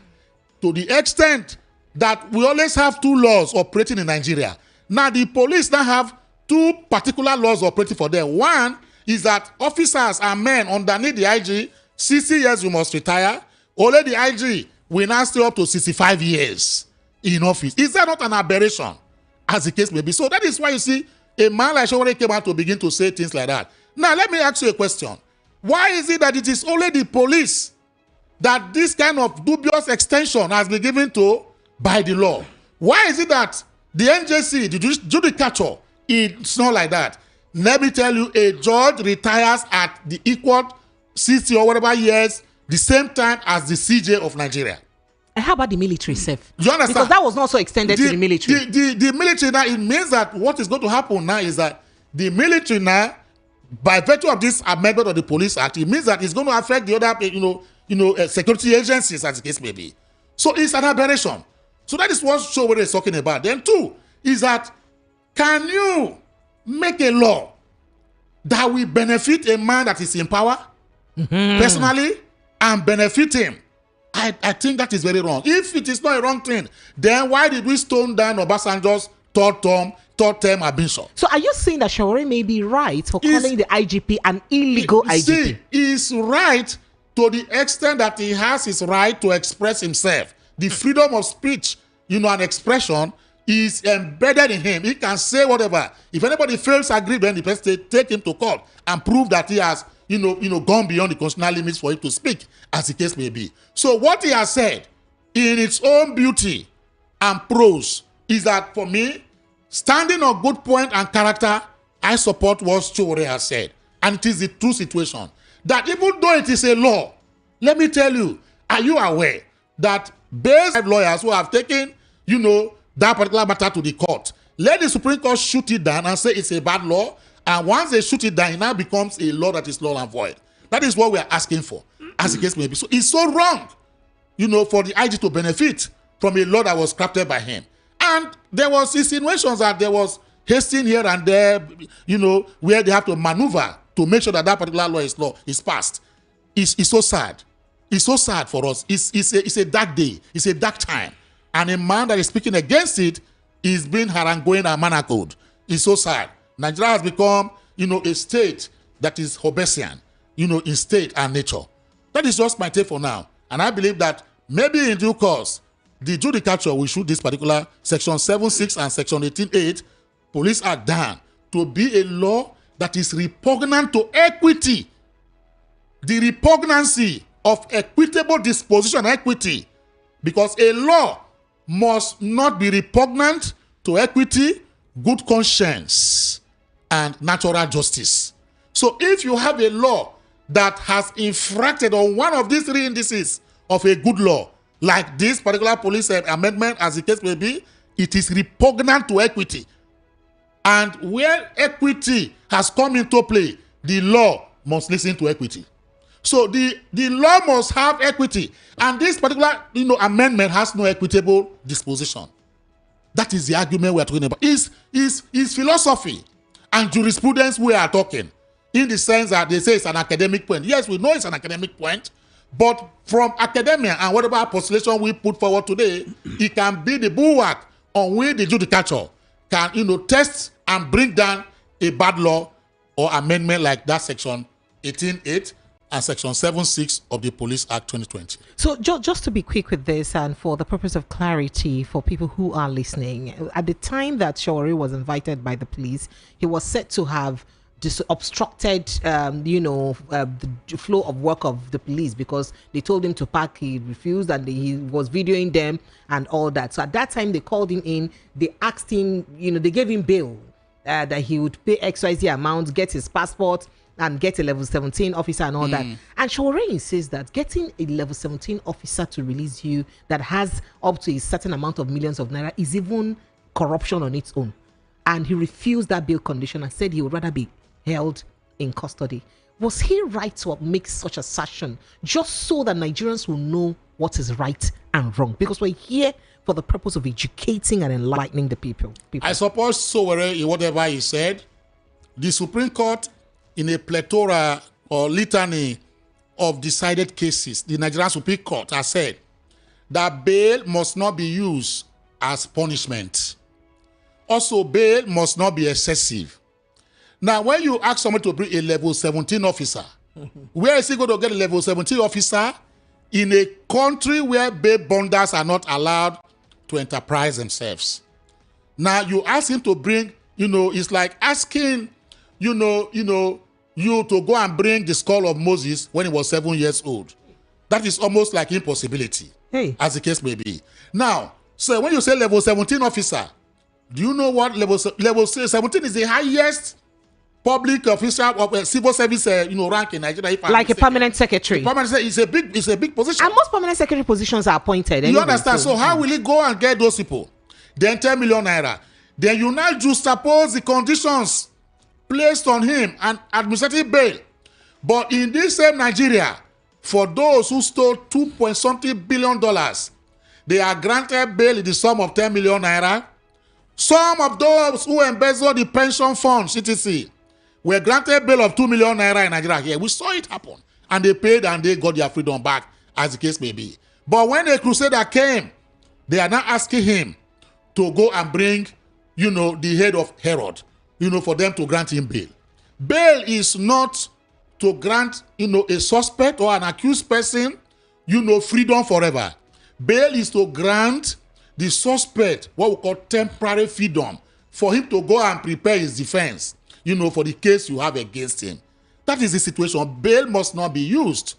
to the extent that we always have two laws operating in Nigeria. Now the police now have two particular laws operating for them. One is that officers and men underneath the IG, 60 years you must retire. Only the IG will now stay up to 65 years in office. Is that not an aberration, as the case may be? So that is why you see a man like Shawari came out to begin to say things like that. Now let me ask you a question. Why is it that it is only the police that this kind of dubious extension has been given to by the law? Why is it that the NJC, the judicature, it's not like that? Let me tell you, a judge retires at the equal 60 or whatever years, the same time as the CJ of Nigeria. And how about the military self? You understand? Because that was not so extended to the military. The military now, it means that what is going to happen now is that the military now, by virtue of this amendment of the Police Act, it means that it's going to affect the other, security agencies, as the case may be. So it's an aberration. So that is what Showore is talking about. Then two is that, can you make a law that will benefit a man that is in power personally and benefit him? I think that is very wrong. If it is not a wrong thing, then why did we stone down Obasanjo's third term ambition? So are you saying that Shawari may be right for calling the IGP an illegal IGP? See, he's right to the extent that he has his right to express himself. The freedom of speech, and expression is embedded in him. He can say whatever. If anybody fails to agree, then the person take him to court and prove that he has, gone beyond the constitutional limits for him to speak, as the case may be. So what he has said, in its own beauty and prose, is that for me, standing on good point and character, I support what Showore has said. And it is the true situation. That even though it is a law, let me tell you, are you aware that based lawyers who have taken, that particular matter to the court, let the Supreme Court shoot it down and say it's a bad law, and once they shoot it down, it now becomes a law that is null and void. That is what we are asking for, as the case may be. So it's so wrong, for the IG to benefit from a law that was crafted by him. And there was insinuations that there was hastening here and there, where they have to maneuver to make sure that particular law is passed. It's so sad. It's so sad for us. It's a dark day. It's a dark time. And a man that is speaking against it is being harangued and manacled. It's so sad. Nigeria has become, a state that is Hobbesian, in state and nature. That is just my take for now. And I believe that maybe in due course, the judicature will shoot this particular Section 7.6 and Section 18.8 Police Act down to be a law that is repugnant to equity. The repugnancy of equitable disposition equity. Because a law must not be repugnant to equity, good conscience, and natural justice. So if you have a law that has infracted on one of these three indices of a good law, like this particular police amendment, as the case may be, it is repugnant to equity. And where equity has come into play, the law must listen to equity. So the law must have equity, and this particular amendment has no equitable disposition. That is the argument we are talking about. Is philosophy and jurisprudence we are talking, in the sense that they say it's an academic point. Yes, we know it's an academic point, but from academia and whatever postulation we put forward today, it can be the bulwark on which the judicature can test and bring down a bad law or amendment like that section 18.8 and section 7.6 of the Police Act 2020. So just to be quick with this, and for the purpose of clarity for people who are listening, at the time that Shawari was invited by the police, he was said to have obstructed the flow of work of the police because they told him to park. He refused, and he was videoing them and all that. So at that time they called him in, they asked him, they gave him bail, that he would pay XYZ amount, get his passport, and get a level 17 officer and all that. And Shawari says that getting a level 17 officer to release you that has up to a certain amount of millions of naira is even corruption on its own. And he refused that bail condition and said he would rather be held in custody. Was he right to make such assertion just so that Nigerians will know what is right and wrong? Because we're here for the purpose of educating and enlightening the people. I suppose so, whatever he said, the Supreme Court, in a plethora or litany of decided cases, the Nigerian Supreme Court has said that bail must not be used as punishment. Also, bail must not be excessive. Now, when you ask someone to bring a level 17 officer, where is he going to get a level 17 officer in a country where bail bonders are not allowed to enterprise themselves? Now, you ask him to bring, it's like asking, you to go and bring the skull of Moses when he was 7 years old. That is almost like impossibility, as the case may be. Now, so when you say level 17 officer, do you know what level 17 is? The highest public official of civil service rank in Nigeria. Like a permanent secretary. It's a big position. And most permanent secretary positions are appointed. You understand? So how will he go and get those people? Then 10 million naira. Then you now juxtapose the conditions placed on him and administrative bail. But in this same Nigeria, for those who stole $2.something billion, they are granted bail in the sum of 10 million naira. Some of those who embezzled the pension funds, etc., were granted bail of 2 million naira in Nigeria here. We saw it happen. And they paid and they got their freedom back, as the case may be. But when a crusader came, they are now asking him to go and bring, the head of Herod, for them to grant him bail. Bail is not to grant, a suspect or an accused person, freedom forever. Bail is to grant the suspect what we call temporary freedom for him to go and prepare his defense, for the case you have against him. That is the situation. Bail must not be used,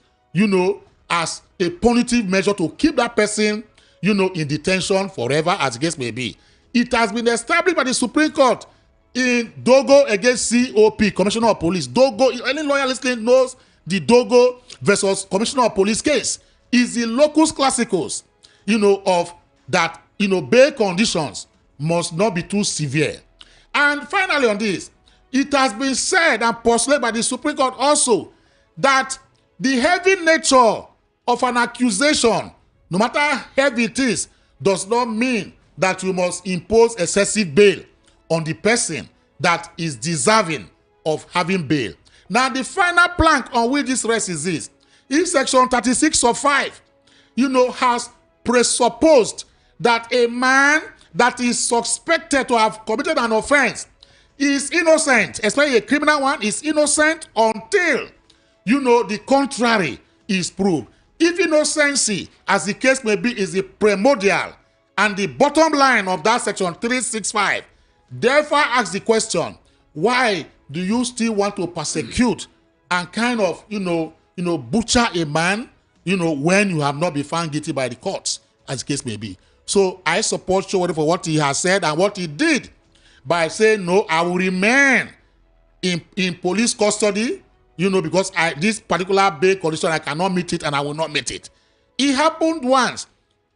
as a punitive measure to keep that person, in detention forever, as the case may be. It has been established by the Supreme Court in Dogo against COP, Commissioner of Police. Dogo, any lawyer listening knows the Dogo versus Commissioner of Police case is the locus classicus, of that, bail conditions must not be too severe. And finally on this, it has been said and postulated by the Supreme Court also that the heavy nature of an accusation, no matter how heavy it is, does not mean that you must impose excessive bail on the person that is deserving of having bail. Now, the final plank on which this rests is this. In section 36 of 5, has presupposed that a man that is suspected to have committed an offense is innocent, especially a criminal one, is innocent until, the contrary is proved. If innocency, as the case may be, is the primordial and the bottom line of that section 365, therefore asks the question, why do you still want to persecute and kind of, butcher a man, when you have not been found guilty by the courts, as the case may be? So I support Shawari for what he has said and what he did by saying, no, I will remain in police custody, because this particular bail condition, I cannot meet it and I will not meet it. It happened once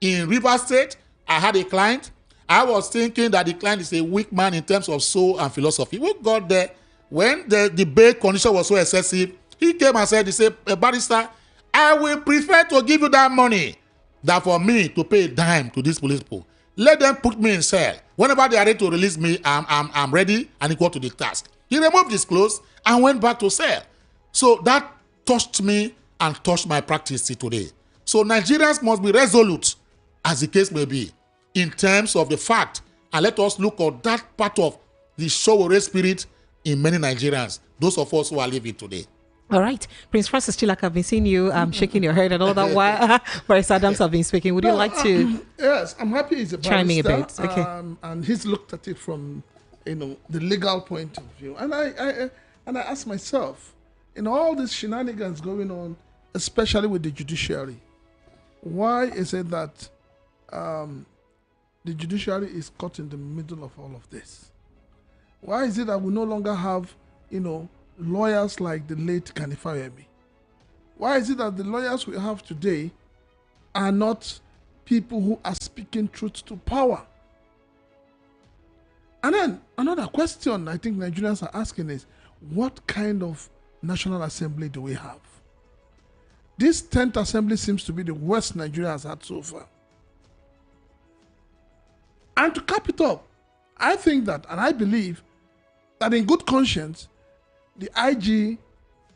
in River State. I had a client. I was thinking that the client is a weak man in terms of soul and philosophy. We got there when the bail condition was so excessive. He came and said, barrister, I will prefer to give you that money than for me to pay a dime to these police people. Let them put me in cell. Whenever they are ready to release me, I'm ready and equal to the task. He removed his clothes and went back to cell. So that touched me and touched my practice till today. So Nigerians must be resolute, as the case may be, in terms of the fact, and let us look at that part of the Showore spirit in many Nigerians, those of us who are living today. All right. Prince Francis Chilak, I've been seeing you shaking your head and all that while Bryce Adams have been speaking. Would you like to? Yes, I'm happy he's a chime in a barrister, bit? Okay. And he's looked at it from, the legal point of view. And I ask myself, in all these shenanigans going on, especially with the judiciary, why is it that the judiciary is caught in the middle of all of this? Why is it that we no longer have, lawyers like the late Kanifayemi? Why is it that the lawyers we have today are not people who are speaking truth to power? And then another question I think Nigerians are asking is, what kind of National Assembly do we have? This 10th Assembly seems to be the worst Nigeria has had so far. And to cap it up, I think that, and I believe, that in good conscience, the IG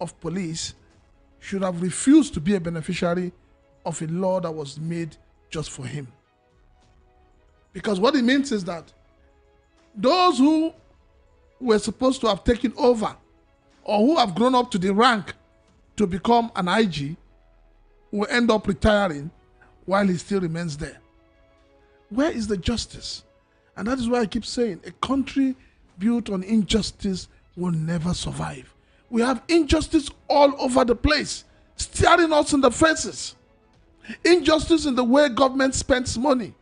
of police should have refused to be a beneficiary of a law that was made just for him. Because what it means is that those who were supposed to have taken over or who have grown up to the rank to become an IG will end up retiring while he still remains there. Where is the justice? And that is why I keep saying a country built on injustice will never survive. We have injustice all over the place, staring us in the faces. Injustice in the way government spends money.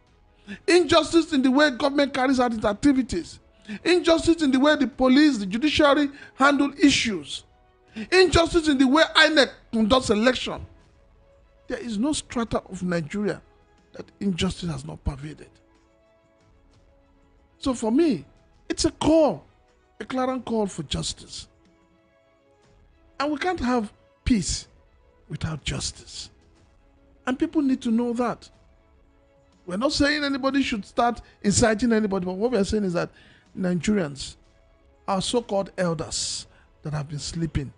Injustice in the way government carries out its activities. Injustice in the way the police, the judiciary handle issues. Injustice in the way INEC conducts election. There is no strata of Nigeria that injustice has not pervaded. So for me, it's a clarion call for justice. And we can't have peace without justice. And people need to know that. We're not saying anybody should start inciting anybody, but what we are saying is that Nigerians, our so-called elders that have been sleeping,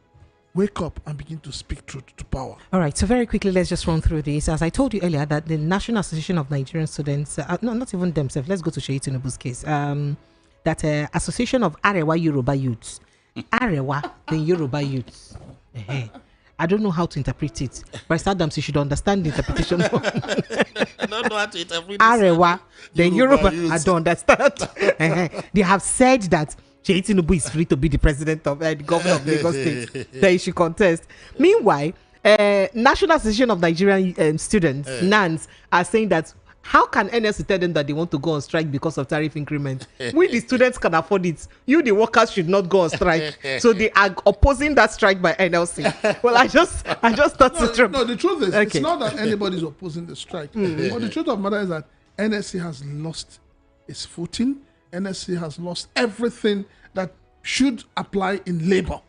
wake up and begin to speak truth to power. All right, so very quickly, let's just run through this. As I told you earlier, that the National Association of Nigerian Students, no, not even themselves, let's go to Sheyi Tinubu's case, that Association of Arewa Yoruba Youths, Arewa, the Yoruba Youths. I don't know how to interpret it. Bryce Adams, you should understand the interpretation. I don't know how to interpret Arewa, the Yoruba, I don't understand. They have said that Sheyi Tinubu is free to be the president of the governor of Lagos State. That he should contest. Meanwhile, National Association of Nigerian Students, NANS, are saying that how can NLC tell them that they want to go on strike because of tariff increment? We, the students, can afford it. You, the workers, should not go on strike. So they are opposing that strike by NLC. Well, I just thought the truth is, it's not that anybody's opposing the strike. But the truth of the matter is that NLC has lost its footing. NLC has lost everything that should apply in labor.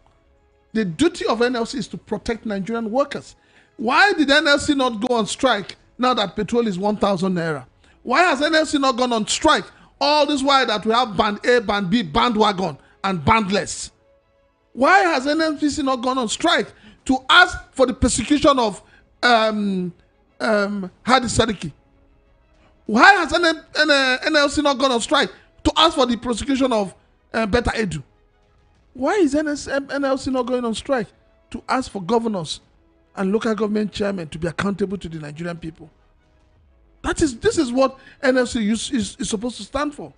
The duty of NLC is to protect Nigerian workers. Why did NLC not go on strike now that petrol is 1,000 naira? Why has NLC not gone on strike all this while that we have band A, band B, bandwagon, and bandless? Why has NLC not gone on strike to ask for the persecution of Hadi Sadiki? Why has NLC not gone on strike to ask for the prosecution of Beta Edu? Why is NLC not going on strike to ask for governors and local government chairmen to be accountable to the Nigerian people? This is what NLC is supposed to stand for.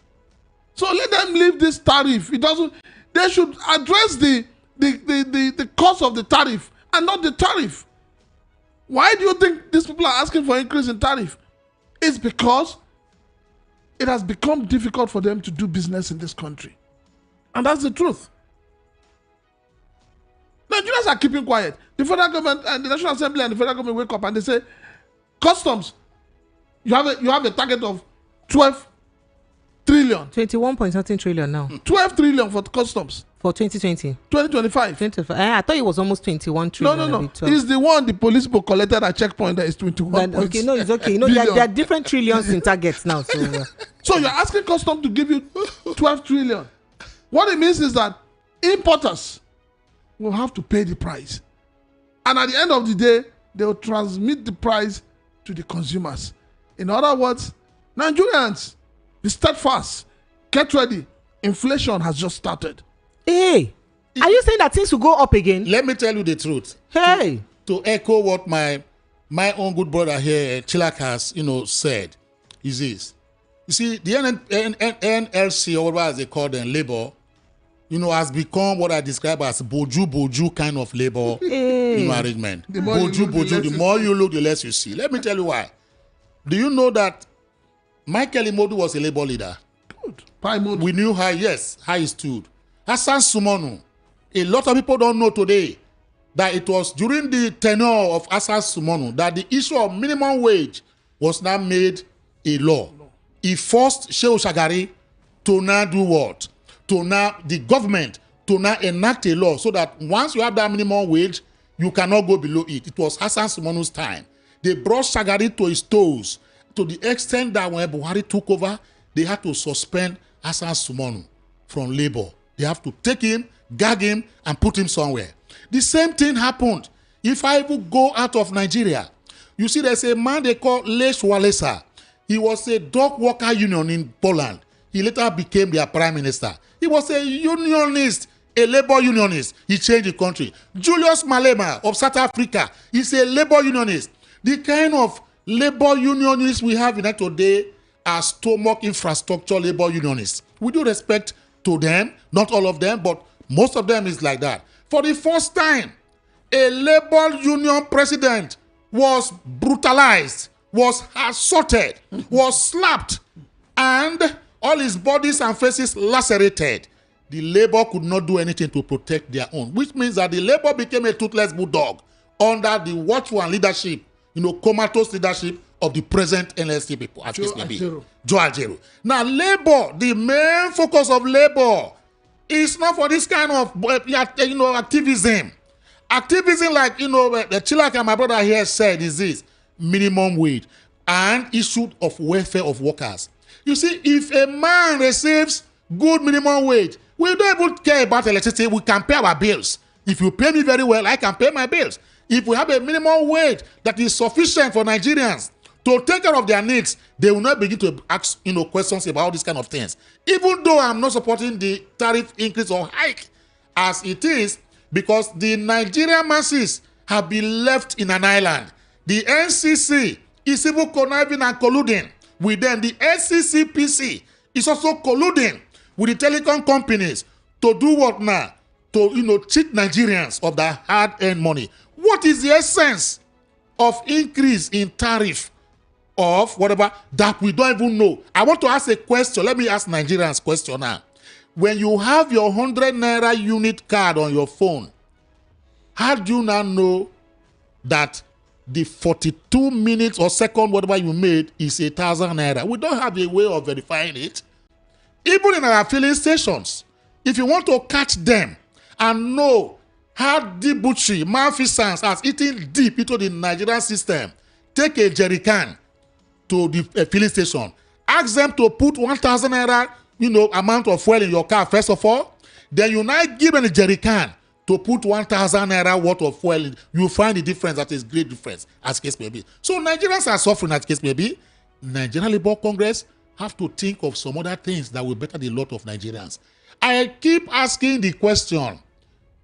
So let them leave this tariff. They should address the cost of the tariff and not the tariff. Why do you think these people are asking for increase in tariff? It's because it has become difficult for them to do business in this country. And that's the truth. Nigerians are keeping quiet. The federal government and the National Assembly and the federal government wake up and they say, customs, you have a target of 12 trillion. 21 point something trillion now. 12 trillion for customs. For 2020. 2025. I thought it was almost 21 trillion. No. It's the one the police people collected at checkpoint that is 21. Okay, no, it's okay. There are different trillions in targets now. So you're asking customs to give you 12 trillion. What it means is that importers will have to pay the price. And at the end of the day, they will transmit the price to the consumers. In other words, Nigerians, be steadfast, get ready. Inflation has just started. Hey, are you saying that things will go up again? Let me tell you the truth. Hey. To echo what my own good brother here, Chilak, has said, is this. You see, the NLC, or whatever they call them, labor, has become what I describe as boju kind of labor arrangement. The more you look, the less you see. Let me tell you why. Do you know that Michael Imodu was a labor leader? Good. We knew how he stood. Hassan Sumonu, a lot of people don't know today that it was during the tenure of Hassan Sumonu that the issue of minimum wage was now made a law. He forced Shehu Shagari to now do what? The government to now enact a law so that once you have that minimum wage, you cannot go below it. It was Hassan Sumonu's time. They brought Shagari to his toes to the extent that when Buhari took over, they had to suspend Hassan Sumonu from labor. They have to take him, gag him, and put him somewhere. The same thing happened. If I even go out of Nigeria, you see there's a man they call Lech Walesa. He was a dock worker union in Poland. He later became their prime minister. He was a unionist, a labor unionist. He changed the country. Julius Malema of South Africa is a labor unionist. The kind of labor unionists we have in that today are stomach infrastructure labor unionists. We do respect to them, not all of them, but most of them is like that. For the first time, a labor union president was brutalized, was assaulted, was slapped, and all his bodies and faces lacerated. The labor could not do anything to protect their own, which means that the labor became a toothless bulldog under the watchful and leadership, comatose leadership of the present NLC people, as case may be. Joe Ajaero. Now, labor, the main focus of labor is not for this kind of, activism. Activism, like, the Chilak and my brother here said, is this: minimum wage and issue of welfare of workers. You see, if a man receives good minimum wage, we don't even care about electricity. We can pay our bills. If you pay me very well, I can pay my bills. If we have a minimum wage that is sufficient for Nigerians to take care of their needs, they will not begin to ask, questions about these kind of things. Even though I'm not supporting the tariff increase or hike as it is, because the Nigerian masses have been left in an island. The NCC is even conniving and colluding with them. The SCCPC is also colluding with the telecom companies to do what now? To, cheat Nigerians of their hard-earned money. What is the essence of increase in tariff of whatever that we don't even know? I want to ask a question. Let me ask Nigerians question now. When you have your 100 naira unit card on your phone, how do you now know that the 42 minutes or second whatever you made is 1,000 naira? We don't have a way of verifying it. Even in our filling stations, if you want to catch them and know how debauchery, malfeasance has eaten deep into the Nigerian system, take a jerry can to the filling station. Ask them to put 1,000 naira, amount of fuel in your car, first of all. Then you now give them a jerry can to put 1,000 naira worth of fuel in. You find the difference. That is great difference, as case may be. So Nigerians are suffering, as case may be. Nigerian Labour Congress have to think of some other things that will better the lot of Nigerians. I keep asking the question.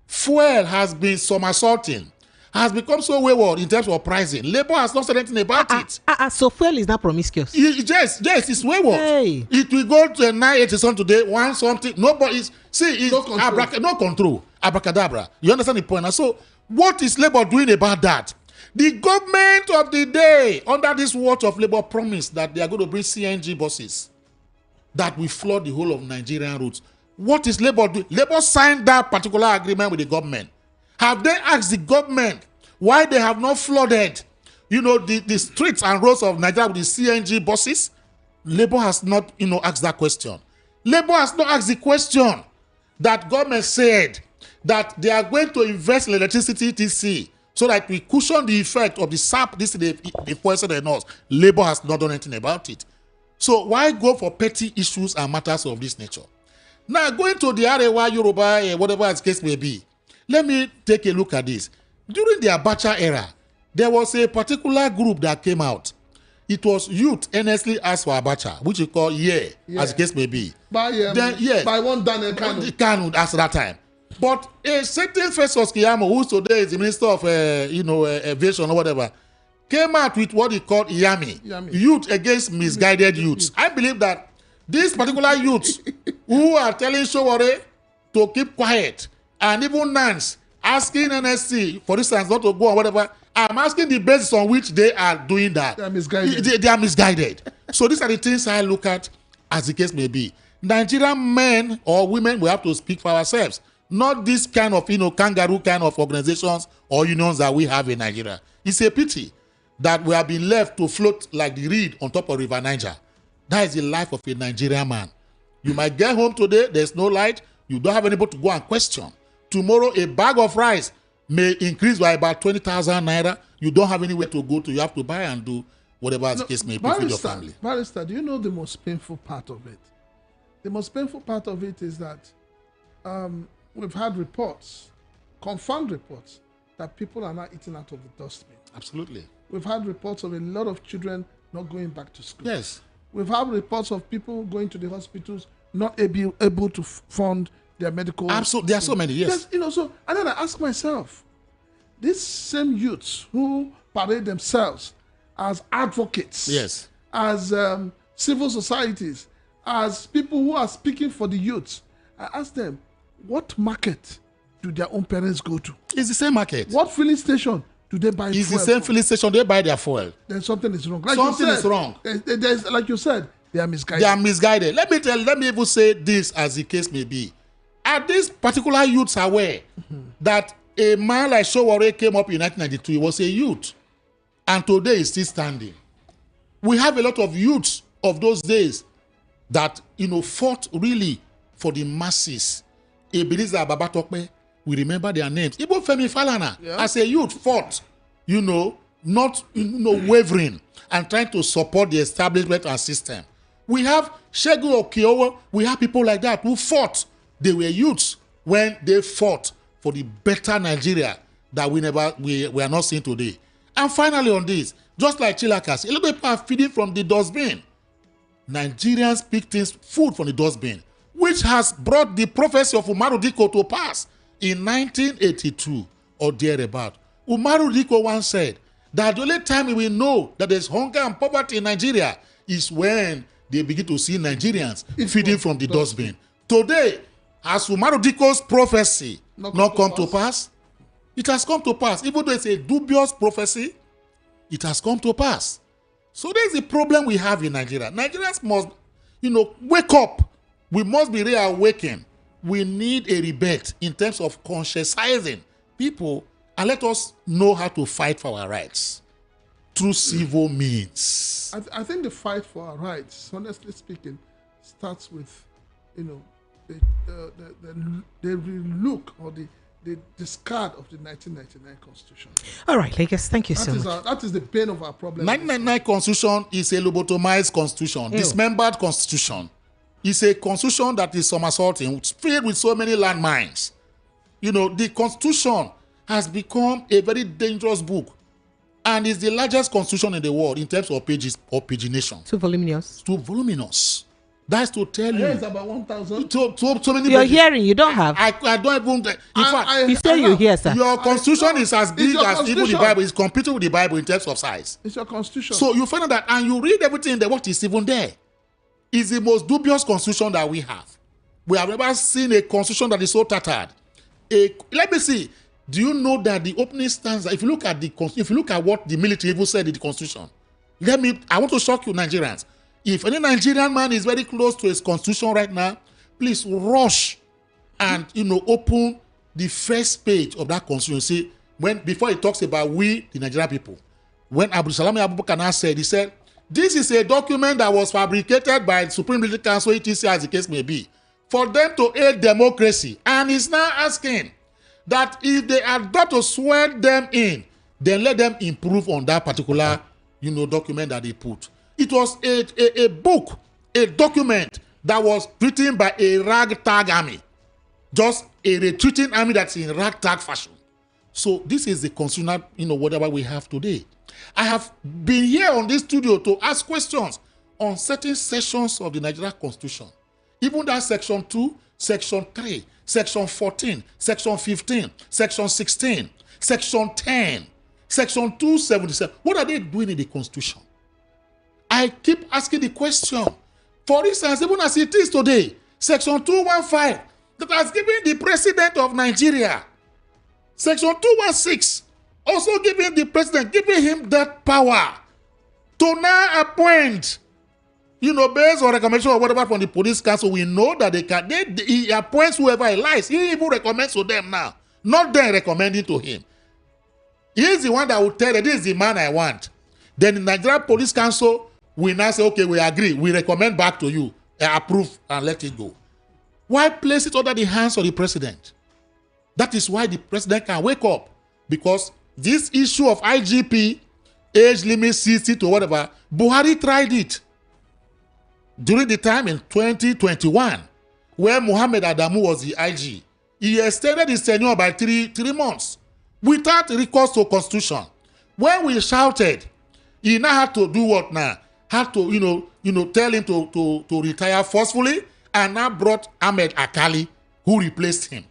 Fuel has been somersaulting, has become so wayward in terms of pricing. Labor has not said anything about it. So fuel is not promiscuous. Yes, it's wayward. Hey. It will go to 980 something today, one something. Nobody's it's no control. Abracadabra. You understand the point? And so, what is Labor doing about that? The government of the day, under this watch of Labor, promised that they are going to bring CNG buses that will flood the whole of Nigerian roads. What is Labor doing? Labor signed that particular agreement with the government. Have they asked the government why they have not flooded, the streets and roads of Nigeria with the CNG buses? Labour has not, asked that question. Labour has not asked the question that government said that they are going to invest in electricity TC so that we cushion the effect of the SAP, this is the poison in us. Labour has not done anything about it. So why go for petty issues and matters of this nature? Now, going to the Arewa, Yoruba, whatever the case may be, let me take a look at this. During the Abacha era, there was a particular group that came out. It was youth earnestly asked for Abacha, which you call as the case may be. By one Daniel Kanu at that time. But a certain Festus Kiyamo, who today is the Minister of Aviation or whatever, came out with what he called Yami. Youth against misguided youths. I believe that these particular youths who are telling Sowore to keep quiet, and even Nance asking NSC, for instance, not to go or whatever, I'm asking the basis on which they are doing that. They are misguided. They are misguided. So these are the things I look at as the case may be. Nigerian men or women, we have to speak for ourselves. Not this kind of, kangaroo kind of organizations or unions that we have in Nigeria. It's a pity that we have been left to float like the reed on top of River Niger. That is the life of a Nigerian man. You might get home today, there's no light, you don't have anybody to go and question. Tomorrow, a bag of rice may increase by about 20,000 naira. You don't have anywhere to go to. You have to buy and do whatever the case may be for your family. Barrister, do you know the most painful part of it? The most painful part of it is that we've had reports, confirmed reports, that people are not eating out of the dustbin. Absolutely. We've had reports of a lot of children not going back to school. Yes. We've had reports of people going to the hospitals not able to fund their medical. Absolutely. There are so many, yes. So, and then I ask myself, these same youths who parade themselves as advocates, yes, as civil societies, as people who are speaking for the youths, I ask them, what market do their own parents go to? It's the same market. What filling station do they buy? It's the same filling station they buy their fuel. Then something is wrong. Something is wrong. There's, like you said, they are misguided. They are misguided. Let me even say this as the case may be. Are these particular youths aware that a man like Sowore came up in 1992? He was a youth. And today he's still standing. We have a lot of youths of those days that, fought really for the masses. Ebenezer Babatokpe, we remember their names. Even Femi Falana, as a youth, fought, not wavering and trying to support the establishment and system. We have Segun Okiowo, we have people like that who fought. They were youths when they fought for the better Nigeria that we are not seeing today. And finally on this, just like Chilakas, a lot of people are feeding from the dustbin. Nigerians pick things, food from the dustbin, which has brought the prophecy of Umaru Diko to pass in 1982 or thereabout. Umaru Diko once said that the only time we will know that there's hunger and poverty in Nigeria is when they begin to see Nigerians feeding from the dustbin. Today, has Umaru Diko's prophecy not come to pass? It has come to pass. Even though it's a dubious prophecy, it has come to pass. So there's a problem we have in Nigeria. Nigerians must, wake up. We must be reawakened. We need a rebate in terms of conscientizing people and let us know how to fight for our rights through civil means. I think the fight for our rights, honestly speaking, starts with, the look or the discard of the 1999 Constitution. All right, Lakers, thank you so much. That is the pain of our problem. 1999 Constitution is a lobotomized constitution, dismembered constitution. It's a constitution that is somersaulting, filled with so many landmines. The Constitution has become a very dangerous book and is the largest constitution in the world in terms of pages or pagination. Too voluminous. That's to tell you. It's about 1,000. So many You're pages. hearing, you don't have. I don't even. In fact, You say you hear, sir. your constitution is as big your as even the constitution. Bible. It's competing with the Bible in terms of size. It's your constitution. So you find out that, and you read everything in the what is even there. It's the most dubious constitution that we have. We have never seen a constitution that is so tattered. Let me see. Do you know that the opening stanza? If you look at what the military even said in the constitution, I want to shock you, Nigerians. If any Nigerian man is very close to his constitution right now, please rush and open the first page of that constitution, see, before he talks about we, the Nigerian people, when Abdul Salami Abubakar said, he said, this is a document that was fabricated by the Supreme Legal Council, etc., as the case may be, for them to aid democracy. And he's now asking that if they are got to swear them in, then let them improve on that particular, document that they put. It was a book, a document that was written by a ragtag army, just a retreating army that's in ragtag fashion. So this is the constitutional, whatever we have today. I have been here on this studio to ask questions on certain sections of the Nigerian Constitution. Even that section 2, section 3, section 14, section 15, section 16, section 10, section 277. What are they doing in the Constitution? I keep asking the question. For instance, even as it is today, section 215, that has given the president of Nigeria, section 216, also giving the president, giving him that power to now appoint, based on recommendation or whatever from the police council. We know that he appoints whoever he likes. He even recommends to them now, not them recommending to him. He is the one that will tell them, this is the man I want. Then the Nigerian Police Council will now say, okay, we agree, we recommend back to you, approve and let it go. Why place it under the hands of the president? That is why the president can wake up, because this issue of IGP, age limit 60 to whatever, Buhari tried it during the time in 2021, where Mohammed Adamu was the IG. He extended his tenure by three months without recourse to constitution. When we shouted, he now had to do what now? Had to, tell him to retire forcefully, and now brought Ahmed Akali, who replaced him.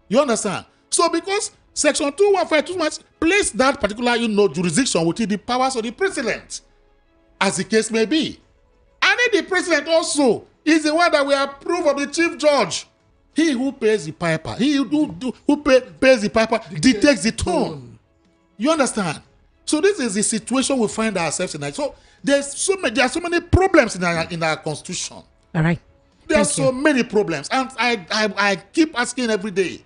You understand? So because Section 215 placed that particular, jurisdiction within the powers of the president, as the case may be. And then the president also is the one that will approve of the chief judge. He who pays the piper, he who pays the piper dictates the tone. You understand? So this is the situation we find ourselves in. So there are so many problems in our constitution. All right. There are so many problems, and I keep asking every day,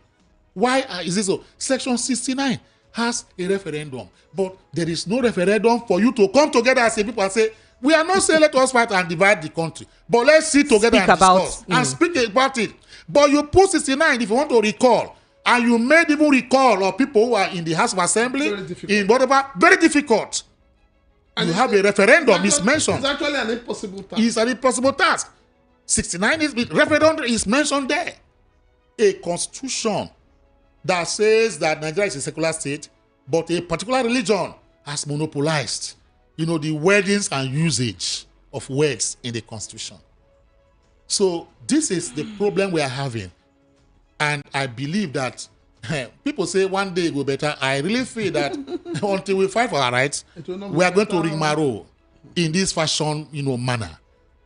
why is this so? Section 69 has a referendum, but there is no referendum for you to come together as a people and say, we are not saying let us fight and divide the country, but let's sit together and discuss and speak about it. But you put 69 if you want to recall, and you made even recall of people who are in the House of Assembly, in whatever, very difficult. And you have a referendum, it's mentioned. It's actually an impossible task. It's an impossible task. 69 referendum is mentioned there. A constitution that says that Nigeria is a secular state, but a particular religion has monopolized, the wordings and usage of words in the constitution. So this is the problem we are having. And I believe that people say one day it will be better. I really feel that until we fight for our rights, we are going to rigmarole in this fashion, manner.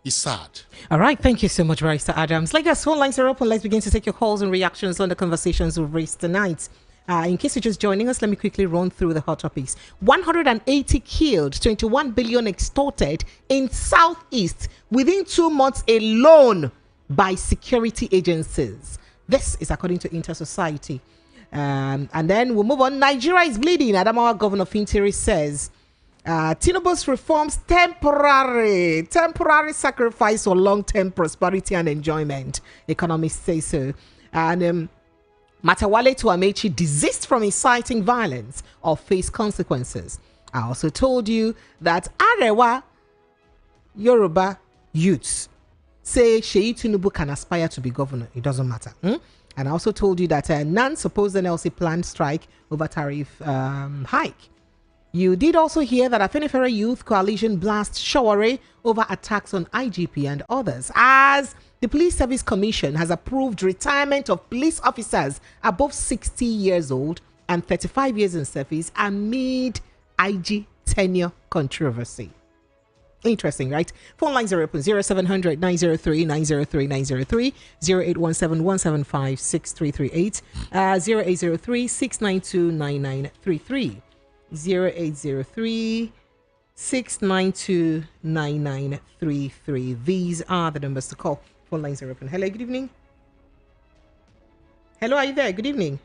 It's sad. All right. Thank you so much, Barrister Adams. Like us, phone lines are open. Let's begin to take your calls and reactions on the conversations we've raised tonight. In case you're just joining us, let me quickly run through the hot topics. 180 killed, 21 billion extorted in Southeast within 2 months alone by security agencies. This is according to Inter-Society. And then we'll move on. Nigeria is bleeding. Adamawa Governor Fintiri says Tinubu's reforms temporary sacrifice for long-term prosperity and enjoyment. Economists say so. And Matawale to Amechi desist from inciting violence or face consequences. I also told you that Arewa Yoruba youths say Sheyi Tinubu can aspire to be governor. It doesn't matter. And I also told you that NAN supposed NLC planned strike over tariff hike. You did also hear that Afenifere Youth Coalition blasts Shaware over attacks on IGP and others, as the Police Service Commission has approved retirement of police officers above 60 years old and 35 years in service amid IG tenure controversy. Interesting, right? Phone lines are open. 0700 903 903 903, 0817 175 6338, 0803 692 9933, 0803 692 9933. These are the numbers to call. Phone lines are open. Hello, good evening. Hello, are you there? Good evening.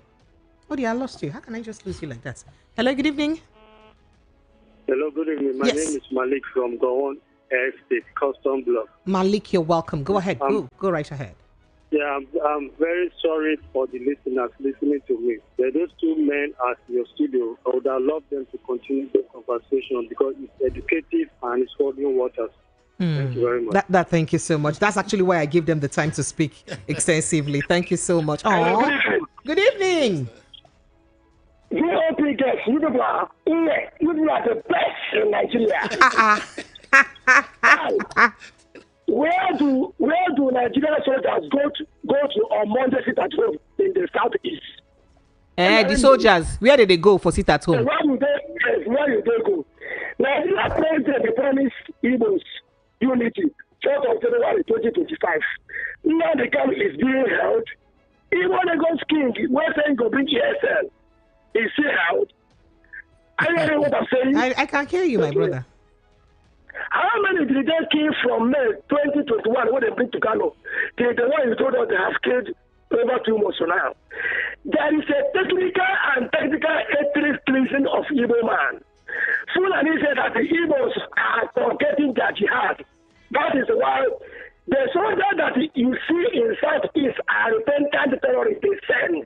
Oh dear, I lost you. How can I just lose you like that? Hello, good evening. Hello, good evening. My Yes. name is Malik from Gowon Estate, Custom Block. Malik, you're welcome. Go ahead. Go right ahead. Yeah, I'm very sorry for the listeners listening to me. There are those two men at your studio. I would have loved them to continue the conversation because it's educative and it's holding waters. Thank you very much. Thank you so much. That's actually why I give them the time to speak extensively. Thank you so much. Oh, good evening. You open guys, you people are the best in Nigeria. Where do Nigerian soldiers go to on Monday sit at home in the southeast? The soldiers, where did they go for sit at home? Where do they go? Nigeria president promised Igbos unity 4th of January 2025. Now the camp is being held. Even the Ghost King, we're saying go bring ESL. Is still held. Are you hearing what I'm saying? I can't hear you, my brother. How many did they kill from May 2021 when they bring to Kano? The one you told us they have killed over 2 months now. There is a technical ethnic cleansing of Igbo man. Fulani said that the Igbos are forgetting their jihad. That is why the soldiers that you see in Southeast are repentant terrorists they send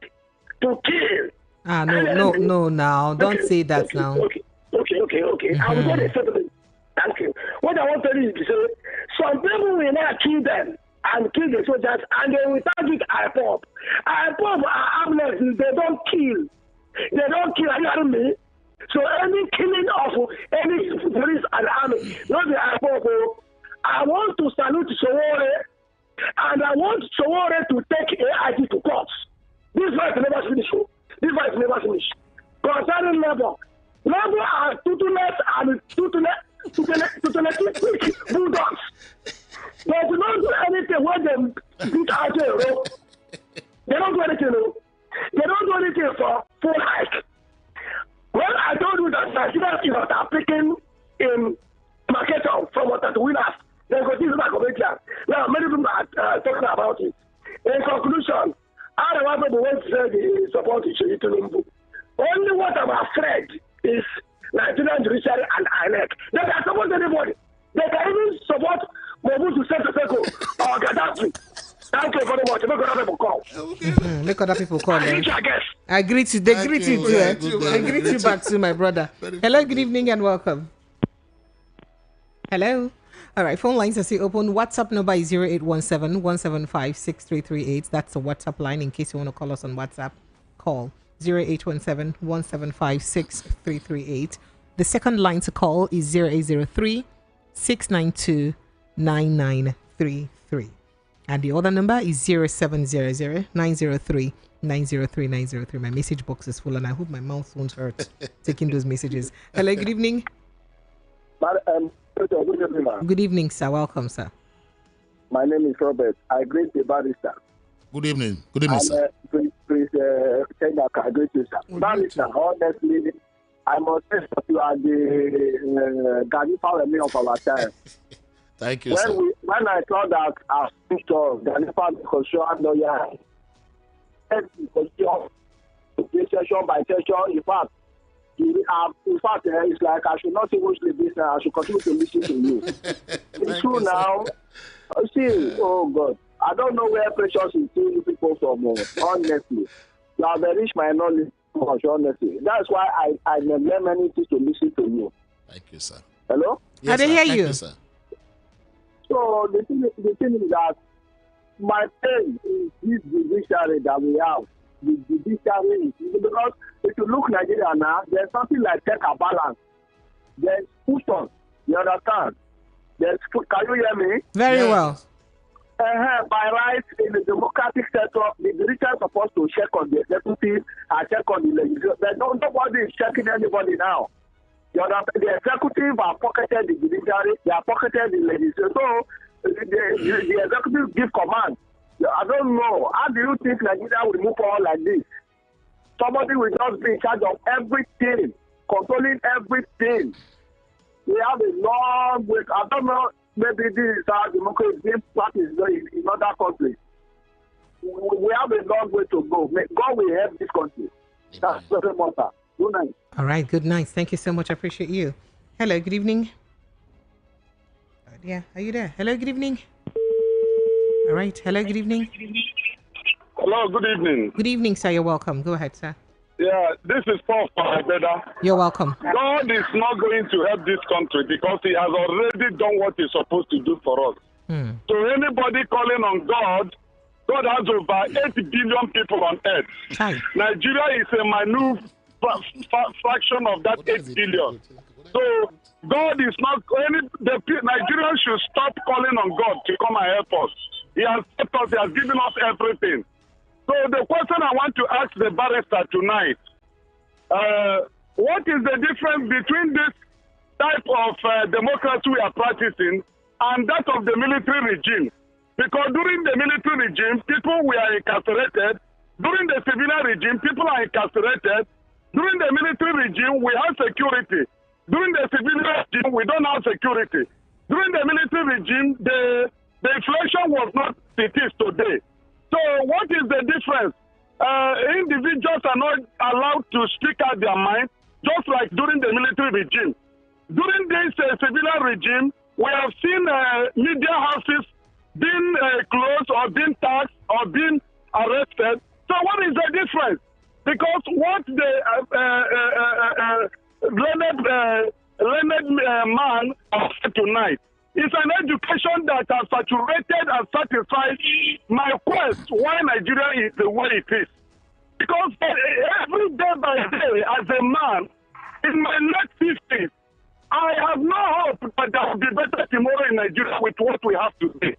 to kill. No, now. Don't say that now. Okay. I will get a settlement. Thank you. What I want to tell you is to say, some people will not kill them and kill the soldiers, and they will target IPOP. IPOP are harmless. They don't kill. Are you hearing me? So any killing of any police and army, not the IPOP. I want to salute Sowore, and I want Sowore to take AIG to court. This fight never finish. Concerning labor are tuteless and tuteless bulldogs. They do not do anything when they beat out a rope. They don't do anything. They don't do anything for full hike. When I told you that Nigeria are picking in market from what the winners, they go this back of it. Now many people are talking about it. In conclusion, I don't want to wait to say the support to only what I'm afraid is Nigerian judiciary and INEC. They can support anybody. They can even support Mobutu Sese Seko or Gaddafi. Thank you very much. Make other people call. Make other people call. I guess. I greet you. They greet you too. I greet you back too, my brother. Hello, good evening and welcome. Hello. All right, phone lines are still open. WhatsApp number is 0817-175-6338. That's the WhatsApp line in case you want to call us on WhatsApp. Call 0817-175-6338. The second line to call is 0803-692-9933. And the other number is 0700-903-903-903. My message box is full and I hope my mouth won't hurt taking those messages. Hello, good evening. Good evening, sir. Welcome, sir. My name is Robert. I greet the barrister. Good evening. Good evening, sir. Please, I greet you, sir. Barrister, honestly, I must say that you are the guardian power of our time. Thank you, sir. When I saw that our picture, the session by session, in fact, it's like I should not even sleep this now. I should continue to listen to you. It's true now. See, oh God, I don't know where Precious is seeing people from. Honestly, you have enriched my knowledge. Honestly, that's why I neglect many things to listen to you. Thank you, sir. Hello? Yes, I didn't hear you. Sir. So the thing is that my pain is this judiciary that we have. The judiciary, because if you look Nigeria now, there's something like check and balance. There's push on. You understand? Can you hear me? Very well. By right, in the democratic setup, the judiciary is supposed to check on the executive and check on the legislature. But nobody is checking anybody now. You understand? The executive are pocketed the judiciary, they are pocketed the legislature. So the executive give command. I don't know. How do you think Nigeria will move on like this? Somebody will just be in charge of everything, controlling everything. We have a long way. I don't know. Maybe this is how democracy is in other countries. We have a long way to go. God will help this country. That's very much, sir. Good night. All right, good night. Thank you so much. I appreciate you. Hello, good evening. Yeah, are you there? Hello, good evening. All right, hello, good evening. Hello, good evening. Good evening, sir. You're welcome. Go ahead, sir. Yeah, this is Paul Beda. You're welcome. God is not going to help this country because he has already done what he's supposed to do for us. So anybody calling on God, God has over 8 billion people on earth. Hi. Nigeria is a minute fraction of that 8 billion. So God is not the Nigerians should stop calling on God to come and help us. He has helped us, he has given us everything. So the question I want to ask the barrister tonight, what is the difference between this type of democracy we are practicing and that of the military regime? Because during the military regime, people were incarcerated. During the civilian regime, people are incarcerated. During the military regime, we have security. During the civilian regime, we don't have security. During the military regime, the inflation was not it is today. So what is the difference? Individuals are not allowed to speak out their mind, just like during the military regime. During this civilian regime, we have seen media houses being closed or being taxed or being arrested. So what is the difference? Because what the learned man said tonight is an education that has saturated and satisfied my quest why Nigeria is the way it is. Because every day by day, as a man, in my late 50s, I have no hope that there will be better tomorrow in Nigeria with what we have today.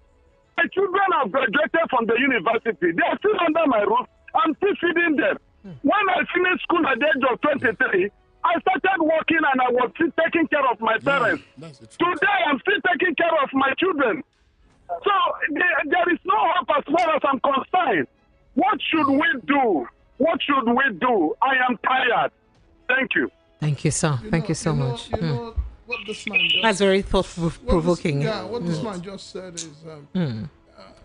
My children have graduated from the university. They are still under my roof. I'm still feeding them. When I finished school at the age of 23, I started working and I was still taking care of my parents. Today, I'm still taking care of my children. So there is no hope as far as I'm concerned. What should we do? What should we do? I am tired. Thank you. Thank you, sir. Thank you so much. You know what this man just, That's very thought-provoking. What this man just said is...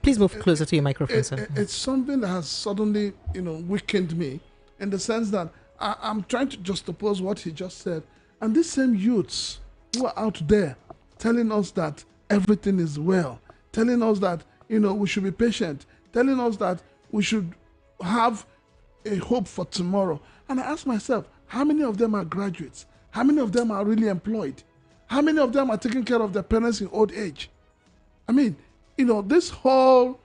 Please move closer to your microphone, sir. It's something that has suddenly, weakened me in the sense that I'm trying to just oppose what he just said. And these same youths who are out there telling us that everything is well, telling us that, we should be patient, telling us that we should have a hope for tomorrow. And I ask myself, how many of them are graduates? How many of them are really employed? How many of them are taking care of their parents in old age? I mean, this whole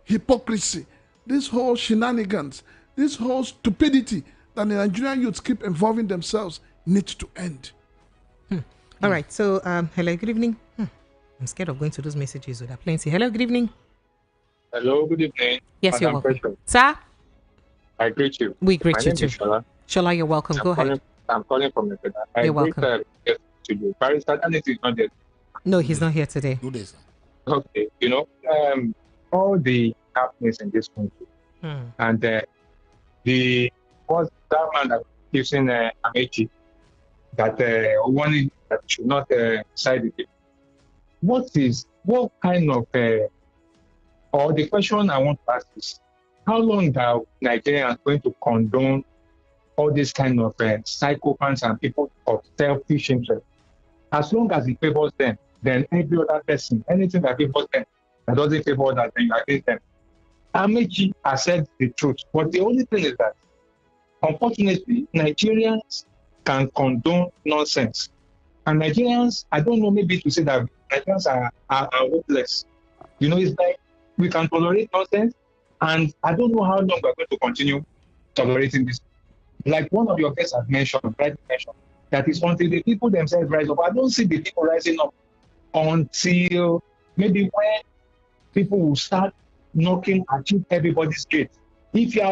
hypocrisy, this whole shenanigans, this whole stupidity that the Nigerian youths keep involving themselves needs to end. All right. So, hello, good evening. I'm scared of going to those messages with plenty. Hello, good evening. Hello, good evening. Yes, you're Madam welcome. President. Sir? I greet you. We greet My you name too. is Shola. Shola, you're welcome. Go ahead. I'm calling from Nepal. You're welcome. Yes, to you. Barrister, and it is not there. No, he's not here today. Good day, sir. Okay, all the happenings in this country, and the was that man that keeps in Amechi that warning that should not side with it. What kind of or the question I want to ask is, how long are Nigerians going to condone all these kind of psychopaths and people of selfish interest? As long as it favors them, then every other person, anything that favors them, that doesn't favor that, then you are against them. Amechi has said the truth, but the only thing is that, unfortunately, Nigerians can condone nonsense. And Nigerians, I don't know, maybe to say that Nigerians are hopeless. It's like we can tolerate nonsense, and I don't know how long we're going to continue tolerating this. Like one of your guests has mentioned, that is until the people themselves rise up. I don't see the people rising up until maybe when people will start knocking at everybody's gate. If you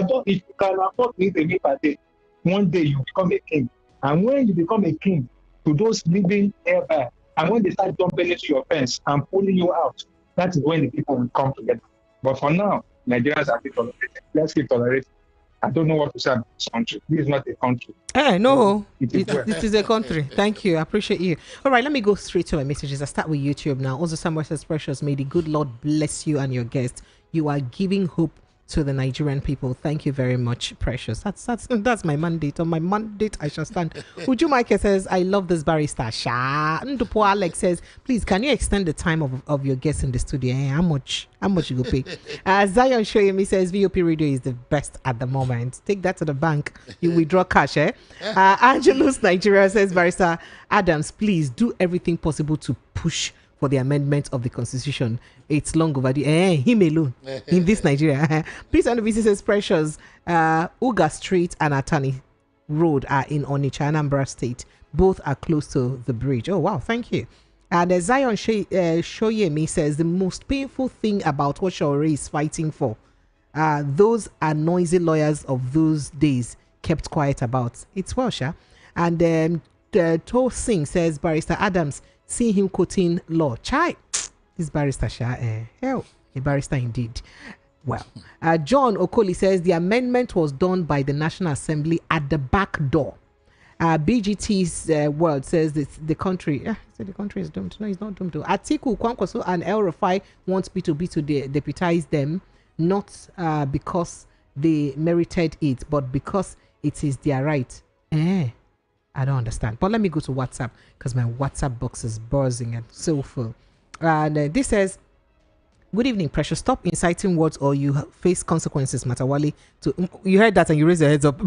can afford to eat a meal per day, one day you become a king. And when you become a king, to those living nearby, and when they start jumping into your fence and pulling you out, that is when the people will come together. But for now, Nigerians are tolerating. Let's keep tolerating. I don't know what to say about this country. This is not a country. No, it is a country. Thank you. I appreciate you. All right, let me go straight to my messages. I start with YouTube now. Also, Samuel says, Precious, may the good Lord bless you and your guests. You are giving hope to the Nigerian people. Thank you very much, Precious. That's my mandate. On my mandate, I shall stand. Uju Mike says, I love this barrister. Sha. Ndupo Alex says, please, can you extend the time of your guests in the studio? How much you go pay? Zion Shoyemi says, VOP radio is the best at the moment. Take that to the bank. You withdraw cash, eh? Angelus Nigeria says, Barrister Adams, please do everything possible to push for the amendment of the constitution. It's long overdue. Him alone in this Nigeria. Please, and the says Precious, Uga Street and Atani Road are in Onitsha, Anambra State. Both are close to the bridge. Oh wow, thank you. And Zion Shoyemi says the most painful thing about what Shaore is fighting for, those are noisy lawyers of those days kept quiet about. It's well, Sha. And To Singh says Barrister Adams, see him quoting law. Chai, this barrister, hell, a barrister indeed. Well, John Okoli says the amendment was done by the National Assembly at the back door. BGT's word says that the country, the country is doomed. No, it's not doomed. Atiku, Kwankwaso, and El Rufai want B2B to deputize them, not because they merited it, but because it is their right. I don't understand. But let me go to WhatsApp because my WhatsApp box is buzzing and so full. And this says, good evening, Precious. Stop inciting words or you face consequences, Matawali. You heard that and you raised your heads up.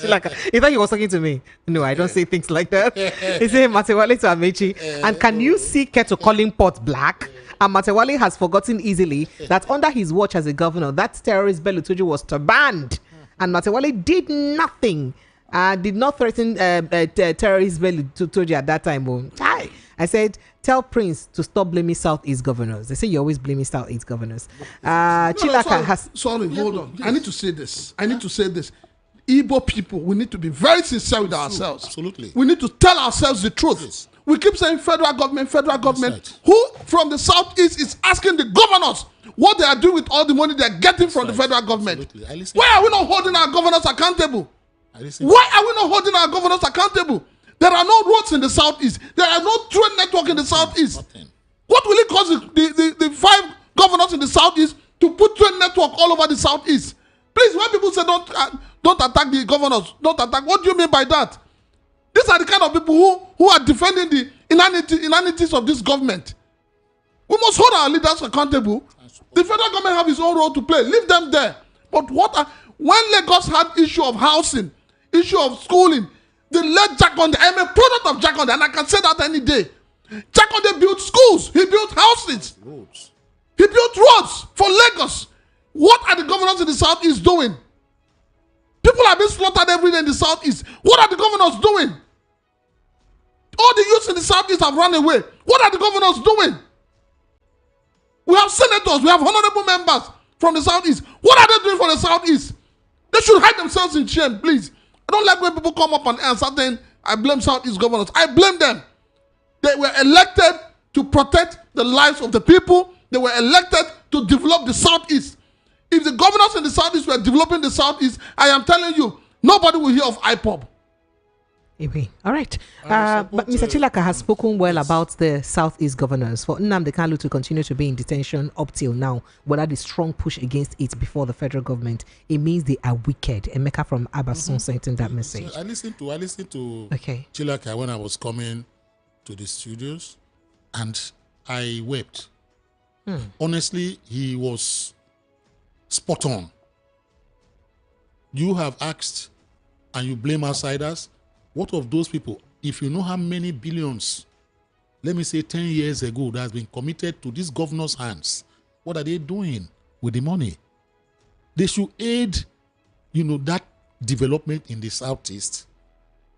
Like, he thought he was talking to me. No, I don't say things like that. He said Matawali to Amechi. And can you see Keto calling pot black? And Matawali has forgotten easily that under his watch as a governor, that terrorist Bello Tuju was banned. And Matawali did nothing. Did not threaten terrorist Bello Tuju at that time. I said, tell Prince to stop blaming Southeast governors. They say you always blaming Southeast governors. Chilaka has... Sorry, hold on. Yes. I need to say this. Igbo people, we need to be very sincere with ourselves. Absolutely. We need to tell ourselves the truth. Yes. We keep saying federal government. Right. Who from the Southeast is asking the governors what they are doing with all the money they are getting from the federal government? Why are we not holding our governors accountable? Why are we not holding our governors accountable? There are no roads in the Southeast. There are no train network in the Southeast. What will it cost the 5 governors in the Southeast to put train network all over the Southeast? Please, when people say don't attack the governors, don't attack, what do you mean by that? These are the kind of people who are defending the inanities of this government. We must hold our leaders accountable. The federal government have its own role to play. Leave them there. But when Lagos had issue of housing, issue of schooling, they let Jakonde. I'm a product of Jakonde, and I can say that any day. Jakonde built schools. He built houses. He built roads for Lagos. What are the governors in the Southeast doing? People are being slaughtered every day in the Southeast. What are the governors doing? All the youths in the Southeast have run away. What are the governors doing? We have senators. We have honorable members from the Southeast. What are they doing for the Southeast? They should hide themselves in shame, please. I don't like when people come up and answer then I blame Southeast governors. I blame them. They were elected to protect the lives of the people. They were elected to develop the Southeast. If the governors in the Southeast were developing the Southeast, I am telling you, nobody will hear of IPOB. All right. But Mr. Chilaka has spoken well about the Southeast governors. For Nnamdi Kanu to continue to be in detention up till now, without a strong push against it before the federal government, it means they are wicked. Emeka from Abasun sent in that message. So I listened to Chilaka when I was coming to the studios, and I wept. Honestly, he was spot on. You have asked and you blame outsiders. What of those people? If you know how many billions, let me say 10 years ago, that has been committed to this governor's hands, what are they doing with the money? They should aid, that development in the Southeast.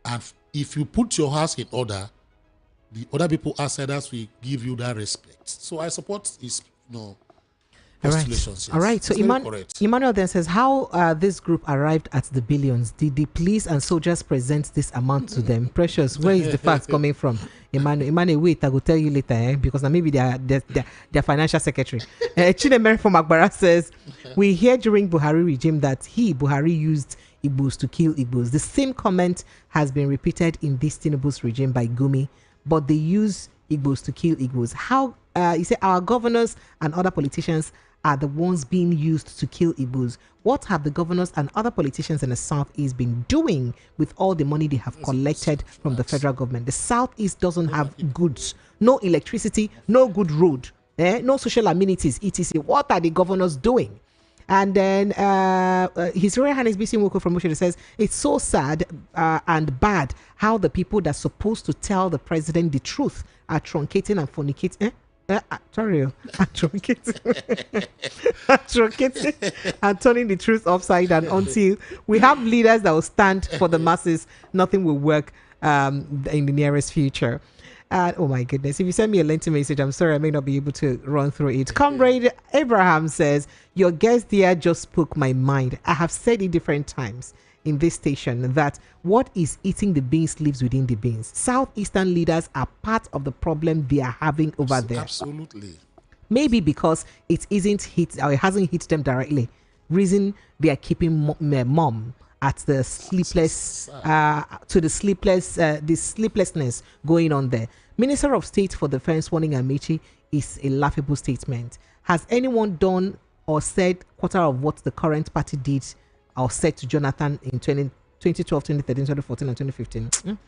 And if you put your house in order, the other people outsiders will give you that respect. So I support his, All right. So Emmanuel then says, how this group arrived at the billions? Did the police and soldiers present this amount to them? Precious, where is the facts coming from? Emmanuel, wait, I will tell you later, because maybe their financial secretary. Chinemere from Agbara says, we hear during Buhari regime that Buhari used Igbos to kill Igbos. The same comment has been repeated in this Tinubu's regime by Gumi, but they use Igbos to kill Igbos. How, you say our governors and other politicians are the ones being used to kill Igbos. What have the governors and other politicians in the Southeast been doing with all the money they have collected from the federal government? The Southeast doesn't have goods, no electricity, no good road, no social amenities, etc. What are the governors doing? And then His Royal Highness BC Nwoko from Bushiri says, it's so sad and bad how the people that's supposed to tell the president the truth are truncating and fornicating. Truncating and turning the truth upside down until we have leaders that will stand for the masses. Nothing will work in the nearest future. Oh my goodness. If you send me a lengthy message, I'm sorry I may not be able to run through it. Comrade Abraham says, your guest there just spoke my mind. I have said it different times in this station that what is eating the beans lives within the beans. Southeastern leaders are part of the problem they are having over there. Absolutely. Maybe because it isn't hit or it hasn't hit them directly. Reason they are keeping mom at the sleepless the sleeplessness going on there. Minister of State for Defense warning Amici is a laughable statement. Has anyone done or said quarter of what the current party did or said to Jonathan in 2012, 2013, 2014 and 2015?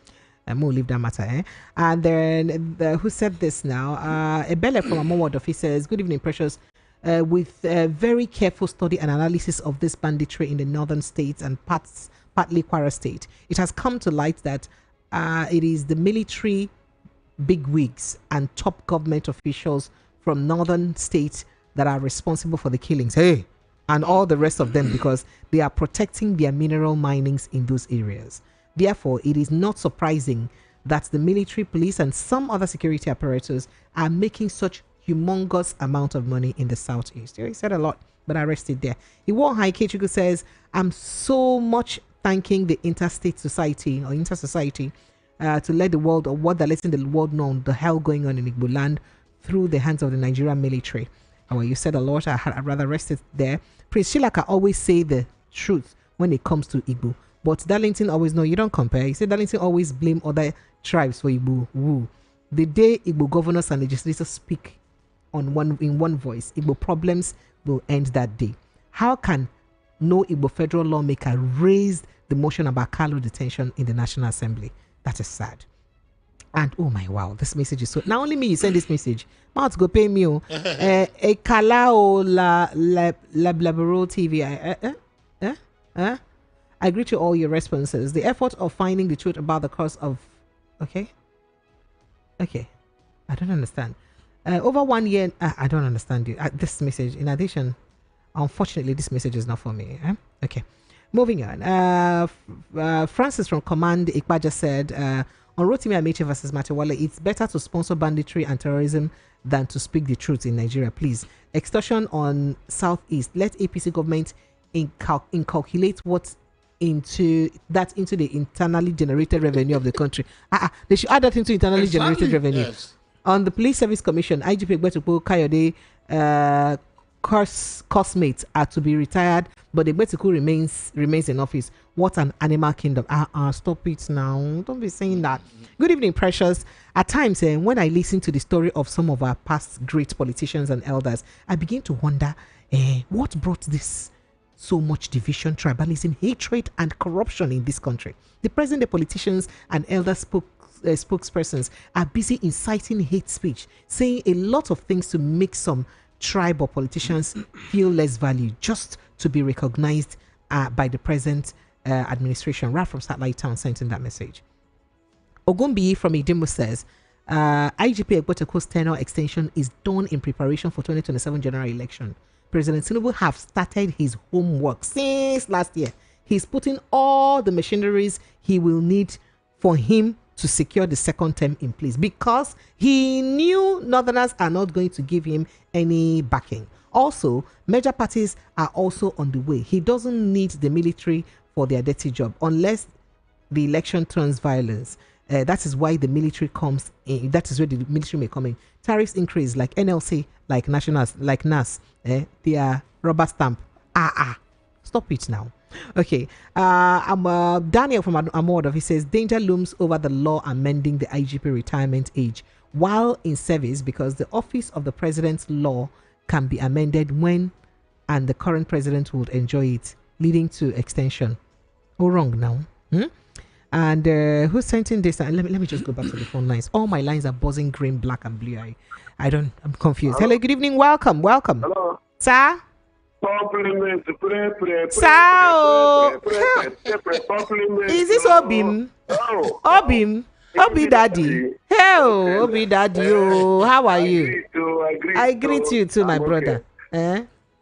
I'm going to leave that matter. And then who said this now? Ebele from Adamawa office says, good evening, precious. With very careful study and analysis of this banditry in the northern states and partly Kwara State, it has come to light that it is the military bigwigs and top government officials from northern states that are responsible for the killings. And all the rest of them, because they are protecting their mineral minings in those areas. Therefore, it is not surprising that the military, police, and some other security apparatus are making such humongous amount of money in the Southeast. He said a lot, but I rested there. Iwo Haikechuku says, I'm so much thanking the interstate society or inter-society to let the world, or what they're letting the world know, the hell going on in Igbo land through the hands of the Nigerian military. Well, you said a lot. I'd rather rest it there. Prince Shilaka always say the truth when it comes to Igbo. But Darlington always know you don't compare. He said Darlington always blame other tribes for Igbo. Woo. The day Igbo governors and legislators speak in one voice, Igbo problems will end that day. How can no Igbo federal lawmaker raise the motion about Kalu detention in the National Assembly? That is sad. And oh my wow, this message is so. Not only me, you send this message. Mount go pay me. A Kalao la Laboro TV. I agree to all your responses. The effort of finding the truth about the cause of. Okay. I don't understand. Over 1 year. I don't understand you. This message. In addition, unfortunately, this message is not for me. Okay. Moving on. Francis from Command Ikpaja said, on Rotimi Amechi versus Matewale, it's better to sponsor banditry and terrorism than to speak the truth in Nigeria. Please. Extortion on Southeast. Let APC government inculcate what into the internally generated revenue of the country. They should add that into internally generated revenue. Yes. On the Police Service Commission, IGP Egbetuku Kayode cosmates are to be retired, but Egbetuku remains in office. What an animal kingdom. Stop it now. Don't be saying that. Good evening, precious. At times, when I listen to the story of some of our past great politicians and elders, I begin to wonder what brought this so much division, tribalism, hatred, and corruption in this country. The present day politicians and elder spokespersons are busy inciting hate speech, saying a lot of things to make some tribe or politicians feel less valued, just to be recognized by the present administration. Right from Satellite Town sent in that message. Ogumbi from Idimo says, IGP Egbetuku's tenure extension is done in preparation for 2027 general election. President Tinubu have started his homework since last year. He's putting all the machineries he will need for him to secure the second term in place, because he knew Northerners are not going to give him any backing. Also, major parties are also on the way. He doesn't need the military for their dirty job unless the election turns violence. That is why the military comes in. That is where the military may come in. Tariffs increase like NLC, like Nationals, like NAS. They are rubber stamp. Stop it now. Okay. Daniel from Amordov, he says, danger looms over the law amending the IGP retirement age while in service, because the office of the president's law can be amended when and the current president would enjoy it, leading to extension. Oh, wrong now. And who sent in this? Let me just go back to the phone lines. All my lines are buzzing green, black, and blue. I'm confused. Hello, good evening. Welcome. Hello. Sir? Compliments. Is this Obim? Oh. Obim? Obi Daddy. Hey, Obi Daddy. Oh, how are you? I greet you too, my brother.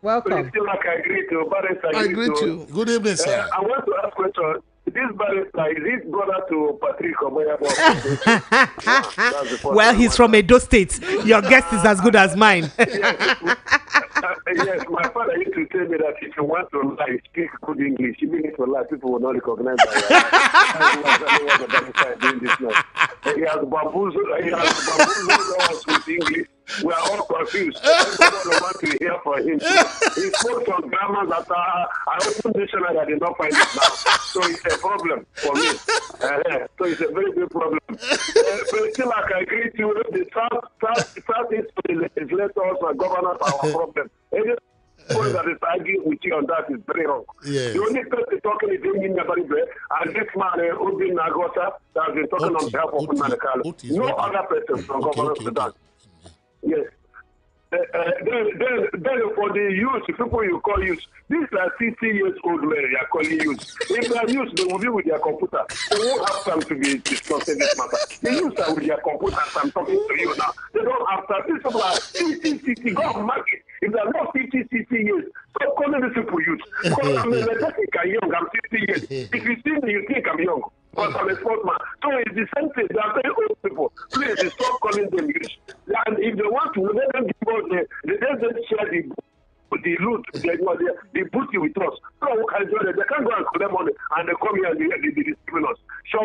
Welcome. I greet you. Good evening, sir. I want to ask a question. This barrister, is it brother to Patrick Oboyabo? Well, he's from Edo State. Your guest is as good as mine. Yes, my father used to tell me that if you want to lie, speak good English. Even if you lie, people will not recognize that. He has bamboozled us with English. We are all confused. Everyone wants to hear from him. He spoke some grammar that I opened dictionary. I did not find it now. So it's a problem for me. So it's a very big problem. But still, I can agree to you. The Southeast legislators and governors are our problem. Any point that is arguing with you on that is very wrong. Yes. The only person talking is Amy Nabaribe, and this man, Udin Nagota, that has been talking on behalf of Manakala. No other person from government to that. Yes. Then for the youth, people you call youth, these are 60 years old men you are calling youth. If they are youth, they will be with their computer. They won't have time to be discussing this matter. The youth are with their computer as I'm talking to you now. They don't have time. These people are 50, 60, go and mark it. If they are not 50, 60 years, stop calling these people youth. Because I'm energetic and young, I'm 50 years. If you see me, you think I'm young. But I'm a sportsman. So it's the same thing. They are very old people. Please stop calling them youth. And if they want to, let them give us they don't share the loot, the booty with us. So they can't go and collect money and they come here and they discriminate us. So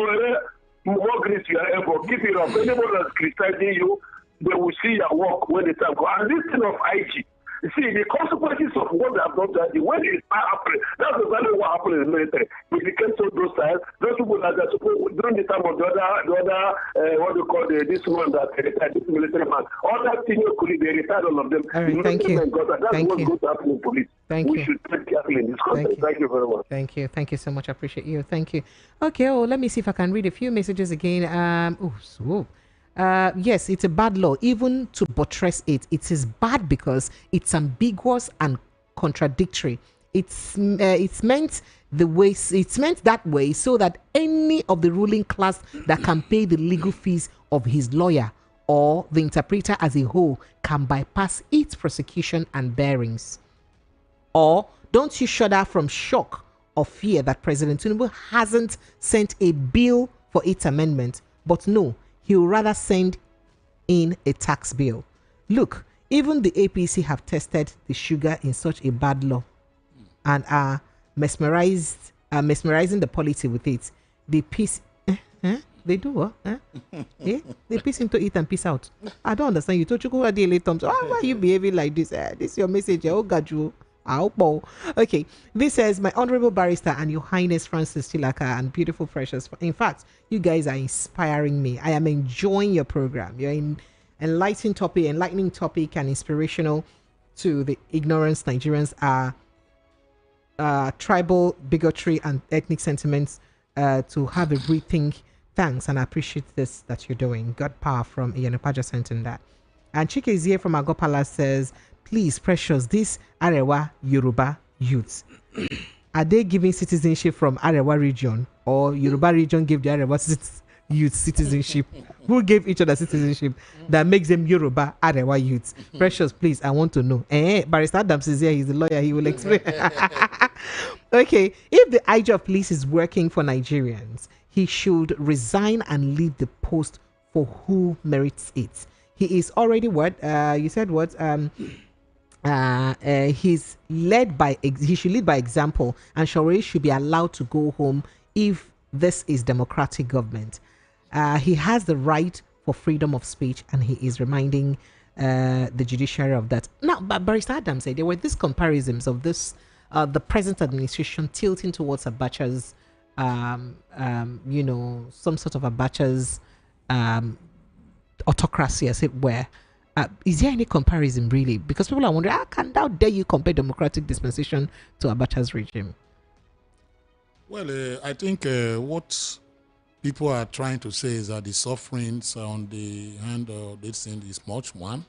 more grace to your elbow. Keep it up. Anyone that's criticizing you, they will see your work when the time comes. And this thing of IG, you see, the consequences of what they have done to IG, when it start happening, that's exactly what happened in the military. It became so docile. Those people that are supposed, during the time of the other what do you call this one that retired, this military man, all that senior colleagues, they retired all of them. All right, thank you. That's what's going to happen in police. We should take careful in this context. Thank you very much. Thank you so much. I appreciate you. Thank you. Okay, let me see if I can read a few messages again. Yes, it's a bad law. Even to buttress it, it is bad because it's ambiguous and contradictory. It's meant that way so that any of the ruling class that can pay the legal fees of his lawyer or the interpreter as a whole can bypass its prosecution and bearings. Or don't you shudder from shock or fear that President Tinubu hasn't sent a bill for its amendment, but no, he will rather send in a tax bill. Look, even the APC have tested the sugar in such a bad law and are mesmerizing the polity with it. They piece, they do what? They piece into it and piece out. I don't understand. You told you go daily thumbs. Why are you behaving like this? This is your message. Oh, God, you. Okay, this says, my honorable barrister and your highness Francis Tilaka and beautiful precious. In fact, you guys are inspiring me. I am enjoying your program. You're in enlightening topic and inspirational to the ignorance Nigerians are tribal bigotry and ethnic sentiments to have a rethink. Thanks, and I appreciate this that you're doing. God power from Iyanupaja sent in that. And Chike is here from Agopala says, please, precious, these Arewa Yoruba youths, are they giving citizenship from Arewa region or Yoruba region gave the Arewa youth citizenship? Who gave each other citizenship that makes them Yoruba Arewa youths? Precious, please, I want to know. Barrister Adams is here, he's a lawyer, he will explain. Okay, if the IG of police is working for Nigerians, he should resign and leave the post for who merits it. He is already what? You said what? He's led by he should lead by example, and Shawari should be allowed to go home if this is democratic government. He has the right for freedom of speech, and he is reminding the judiciary of that. Now, but Barrister Adams said there were these comparisons of this the present administration tilting towards Abacha's you know, some sort of Abacha's autocracy, as it were. Is there any comparison really? Because people are wondering, how dare you compare democratic dispensation to Abacha's regime? Well, I think what people are trying to say is that the sufferings on the hand of this thing is much one.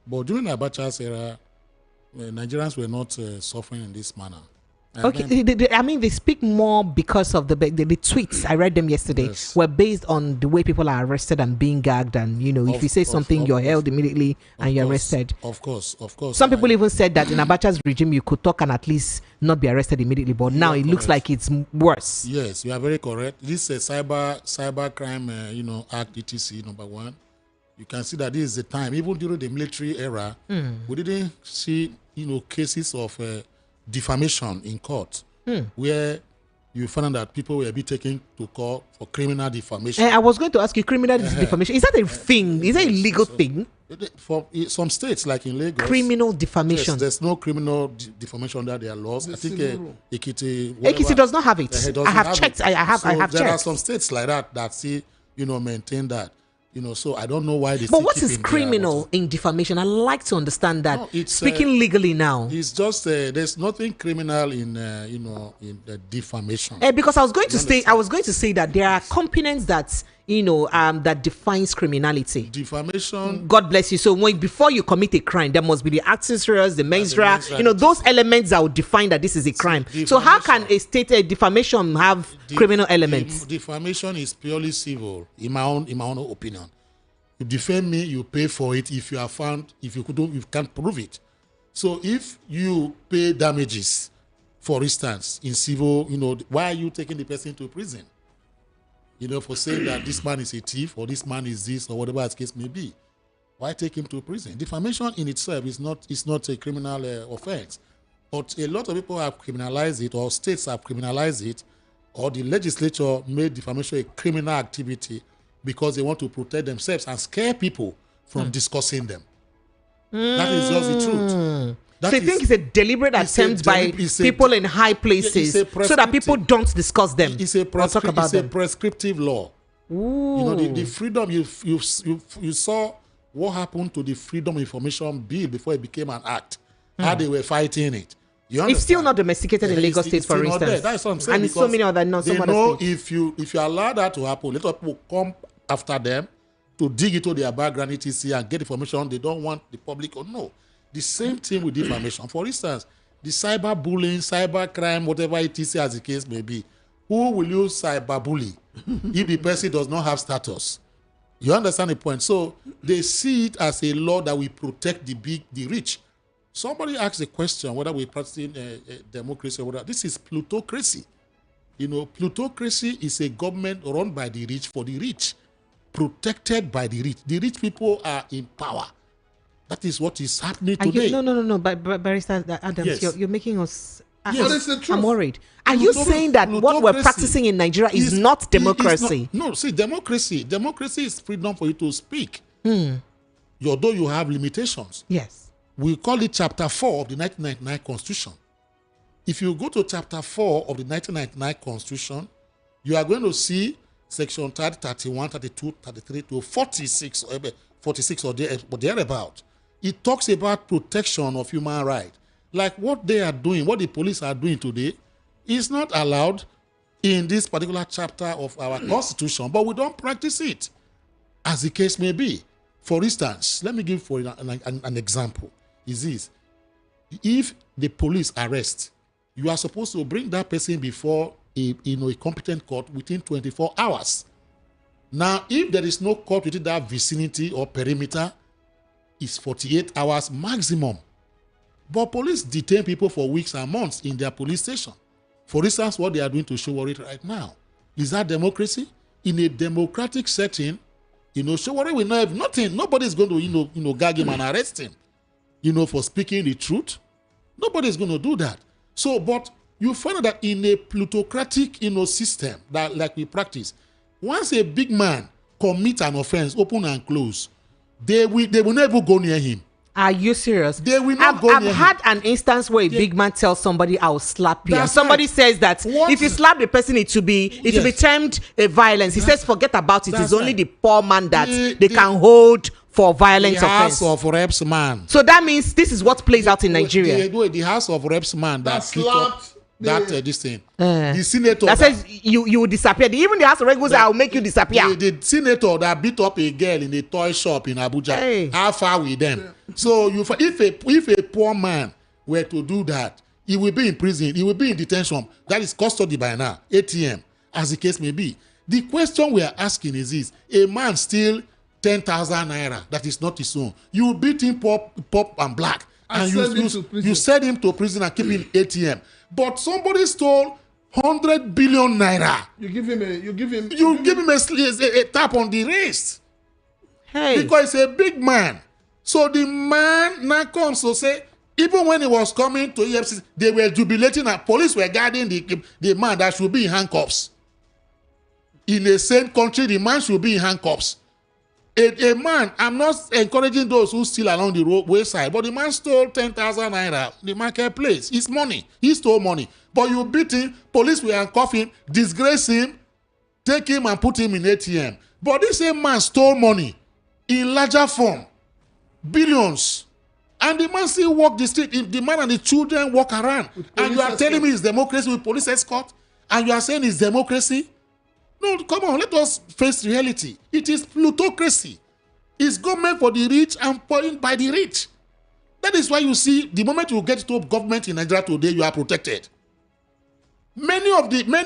But during Abacha's era, Nigerians were not suffering in this manner. And Okay, they speak more because of the tweets. I read them yesterday. Yes. Were based on the way people are arrested and being gagged, and if you say something, you're held immediately and you're arrested. Of course. Some people even said that in Abacha's regime, you could talk and at least not be arrested immediately, but now it looks like it's worse. Yes, you are very correct. This is a cyber crime, Act etc. number 1. You can see that this is the time, even during the military era, we didn't see, cases of defamation in court, where you found that people were being taken to court for criminal defamation. I was going to ask you, criminal defamation, is that a thing? Is that a legal thing? For some states, like in Lagos, Criminal defamation. yes, there's no criminal defamation under their laws. I think Ekiti, Ekiti does not have it. doesn't I have have checked. it. I have There checked. are some states like that still, maintain that. So I don't know why they. But what is criminal in defamation? I like to understand that. No, it's, Speaking legally now. It's just there's nothing criminal in in the defamation. Because I was going to say that there are components that that defines criminality. Defamation. God bless you. So before you commit a crime, there must be the accessories, the mens rea, those elements that would define that this is a crime. So how can a state defamation have criminal elements? Defamation is purely civil, in my own opinion. You defame me, you pay for it. If you are found, if you can't prove it. So if you pay damages, for instance, in civil, why are you taking the person to prison? For saying that this man is a thief or this man is this or whatever the case may be. Why take him to prison? Defamation in itself is not a criminal offense. But a lot of people have criminalized it, or states have criminalized it, or the legislature made defamation a criminal activity because they want to protect themselves and scare people from discussing them. That is just the truth. So you think it's a deliberate attempt by people in high places so that people don't discuss them or talk about them? It's a prescriptive law. Ooh. The freedom, you saw what happened to the Freedom of Information Bill before it became an act, how they were fighting it. It's still not domesticated in Lagos State, for instance. That's what I'm saying. And in so many other states. If you allow that to happen, let people come after them to dig into their background, etc., and get information they don't want the public to know. The same thing with defamation. For instance, the cyberbullying, cybercrime, whatever it is as the case may be, who will you cyberbully if the person does not have status? You understand the point? So they see it as a law that will protect the rich. Somebody asked the question whether we're practicing democracy or whatever. This is plutocracy. Plutocracy is a government run by the rich for the rich, protected by the rich. The rich people are in power. That is what is happening today. No. Barrister Adams, yes. You're making us. But it's the truth. I'm worried. Are you saying that what we're practicing in Nigeria is not democracy? No, see, democracy is freedom for you to speak. Although you have limitations. Yes. We call it Chapter 4 of the 1999 Constitution. If you go to Chapter 4 of the 1999 Constitution, you are going to see Section 30, 31, 32, 33 to 46 or thereabout. It talks about protection of human rights. Like what they are doing, what the police are doing today, is not allowed in this particular chapter of our Constitution, but we don't practice it, as the case may be. For instance, let me give for an example. Is this: if the police arrest, you are supposed to bring that person before a competent court within 24 hours. Now, if there is no court within that vicinity or perimeter, it's 48 hours maximum. But police detain people for weeks and months in their police station. For instance, what they are doing to Showore right now. Is that democracy? In a democratic setting, Showore will not have nothing. Nobody is going to, gag him and arrest him, for speaking the truth. Nobody is going to do that. So, but you find that in a plutocratic, system that like we practice, once a big man commits an offense, open and close, they will never go near him. Are you serious? They will not go near I've had him. an instance where a big man tells somebody, "I'll slap you." And That's somebody right. says that if you slap the person, it will be termed a violence. He says, "Forget about it. It's That's only right. the poor man that they can hold for violent The House offense. of Reps man. So that means this is what plays out in Nigeria. The House of Reps man that pick up slapped this thing. The senator That says you will disappear. Even the House of Regulars, I will make you disappear. the senator that beat up a girl in a toy shop in Abuja. Hey. How far with them? So if a poor man were to do that, he will be in prison. He will be in detention. That is custody by now. ATM, as the case may be. The question we are asking is this: a man steal 10,000 naira that is not his own. You beat him pop and black, and you send him to prison and keep him ATM. But somebody stole 100 billion naira. You give him a tap on the wrist. Hey. Because he's a big man. So the man now comes to say, even when he was coming to EFCC, they were jubilating and police were guarding the man that should be in handcuffs. In a sane country, the man should be in handcuffs. A man, I'm not encouraging those who steal along the wayside, but the man stole 10,000 naira in the marketplace. It's money. He stole money. But you beat him, police will handcuff him, disgrace him, take him and put him in ATM. But this same man stole money in larger form, billions. And the man still walk the street. The man and the children walk around. And you are telling me it's democracy with police escort? And you are saying it's democracy? No, come on, let us face reality. It is plutocracy. It's government for the rich and pointed by the rich. That is why you see, the moment you get to government in Nigeria today, you are protected. Many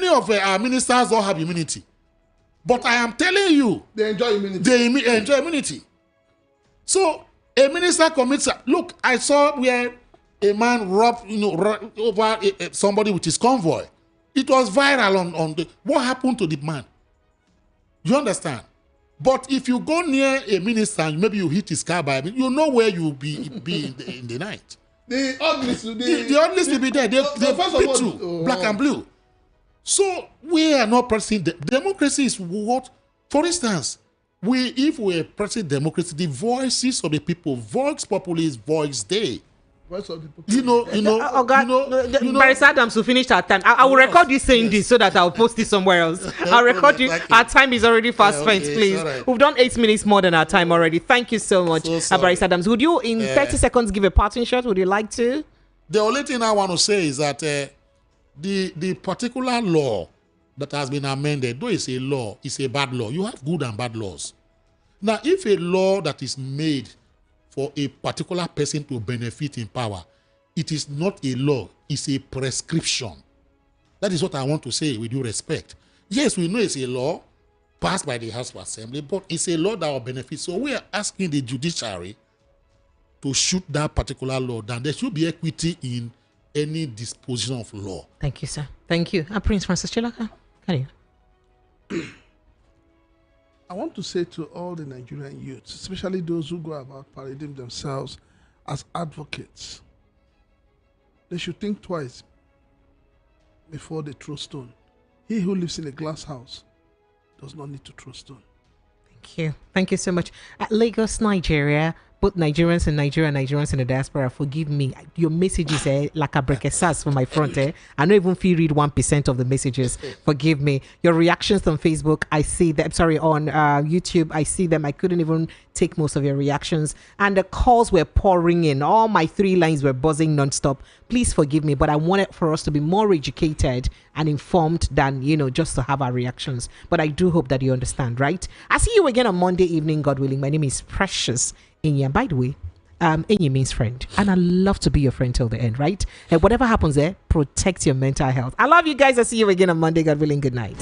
of our ministers don't have immunity. But I am telling you, they enjoy immunity. They enjoy immunity. So, a minister commits. Look, I saw where a man robbed, over somebody with his convoy. It was viral on what happened to the man. You understand? But if you go near a minister and maybe you hit his car by, you know where you'll be in the night. The uglies will be there. They fit through, black and blue. So we are not pressing. Democracy is what? For instance, if we are pressing democracy, the voices of the people, vox populis, voice Dei. Voice of the people. Barrister Adams will finish our time. I will record you saying this so that I'll post it somewhere else. I'll record you. Our time is already fast spent, please. Right. We've done 8 minutes more than our time already. Thank you so much, Barrister Adams. Would you, in 30 seconds, give a parting shot? Would you like to? The only thing I want to say is that the particular law that has been amended, though it's a law, it's a bad law. You have good and bad laws. Now, if a law that is made for a particular person to benefit in power, it is not a law, it's a prescription. That is what I want to say with due respect. Yes, we know it's a law passed by the House of Assembly, but it's a law that will benefit. So we are asking the judiciary to shoot that particular law down. There should be equity in any disposition of law. Thank you, sir. Thank you. Prince Francis Chilaka, carry on. I want to say to all the Nigerian youths, especially those who go about parading themselves as advocates, they should think twice before they throw stone. He who lives in a glass house does not need to throw stone. Thank you. Thank you so much. At Lagos, Nigeria, both Nigerians and Nigerians in the diaspora, forgive me. Your messages like a breakfast for my front. I don't even feel read 1% of the messages. Forgive me. Your reactions on Facebook, I see them. Sorry, on YouTube, I see them. I couldn't even take most of your reactions. And the calls were pouring in. All my 3 lines were buzzing nonstop. Please forgive me, but I wanted for us to be more educated and informed than, just to have our reactions. But I do hope that you understand, right? I see you again on Monday evening, God willing. My name is Precious Inya. By the way, Inya means friend, and I love to be your friend till the end, right? And whatever happens there, protect your mental health. I love you guys. I'll see you again on Monday, God willing. Good night.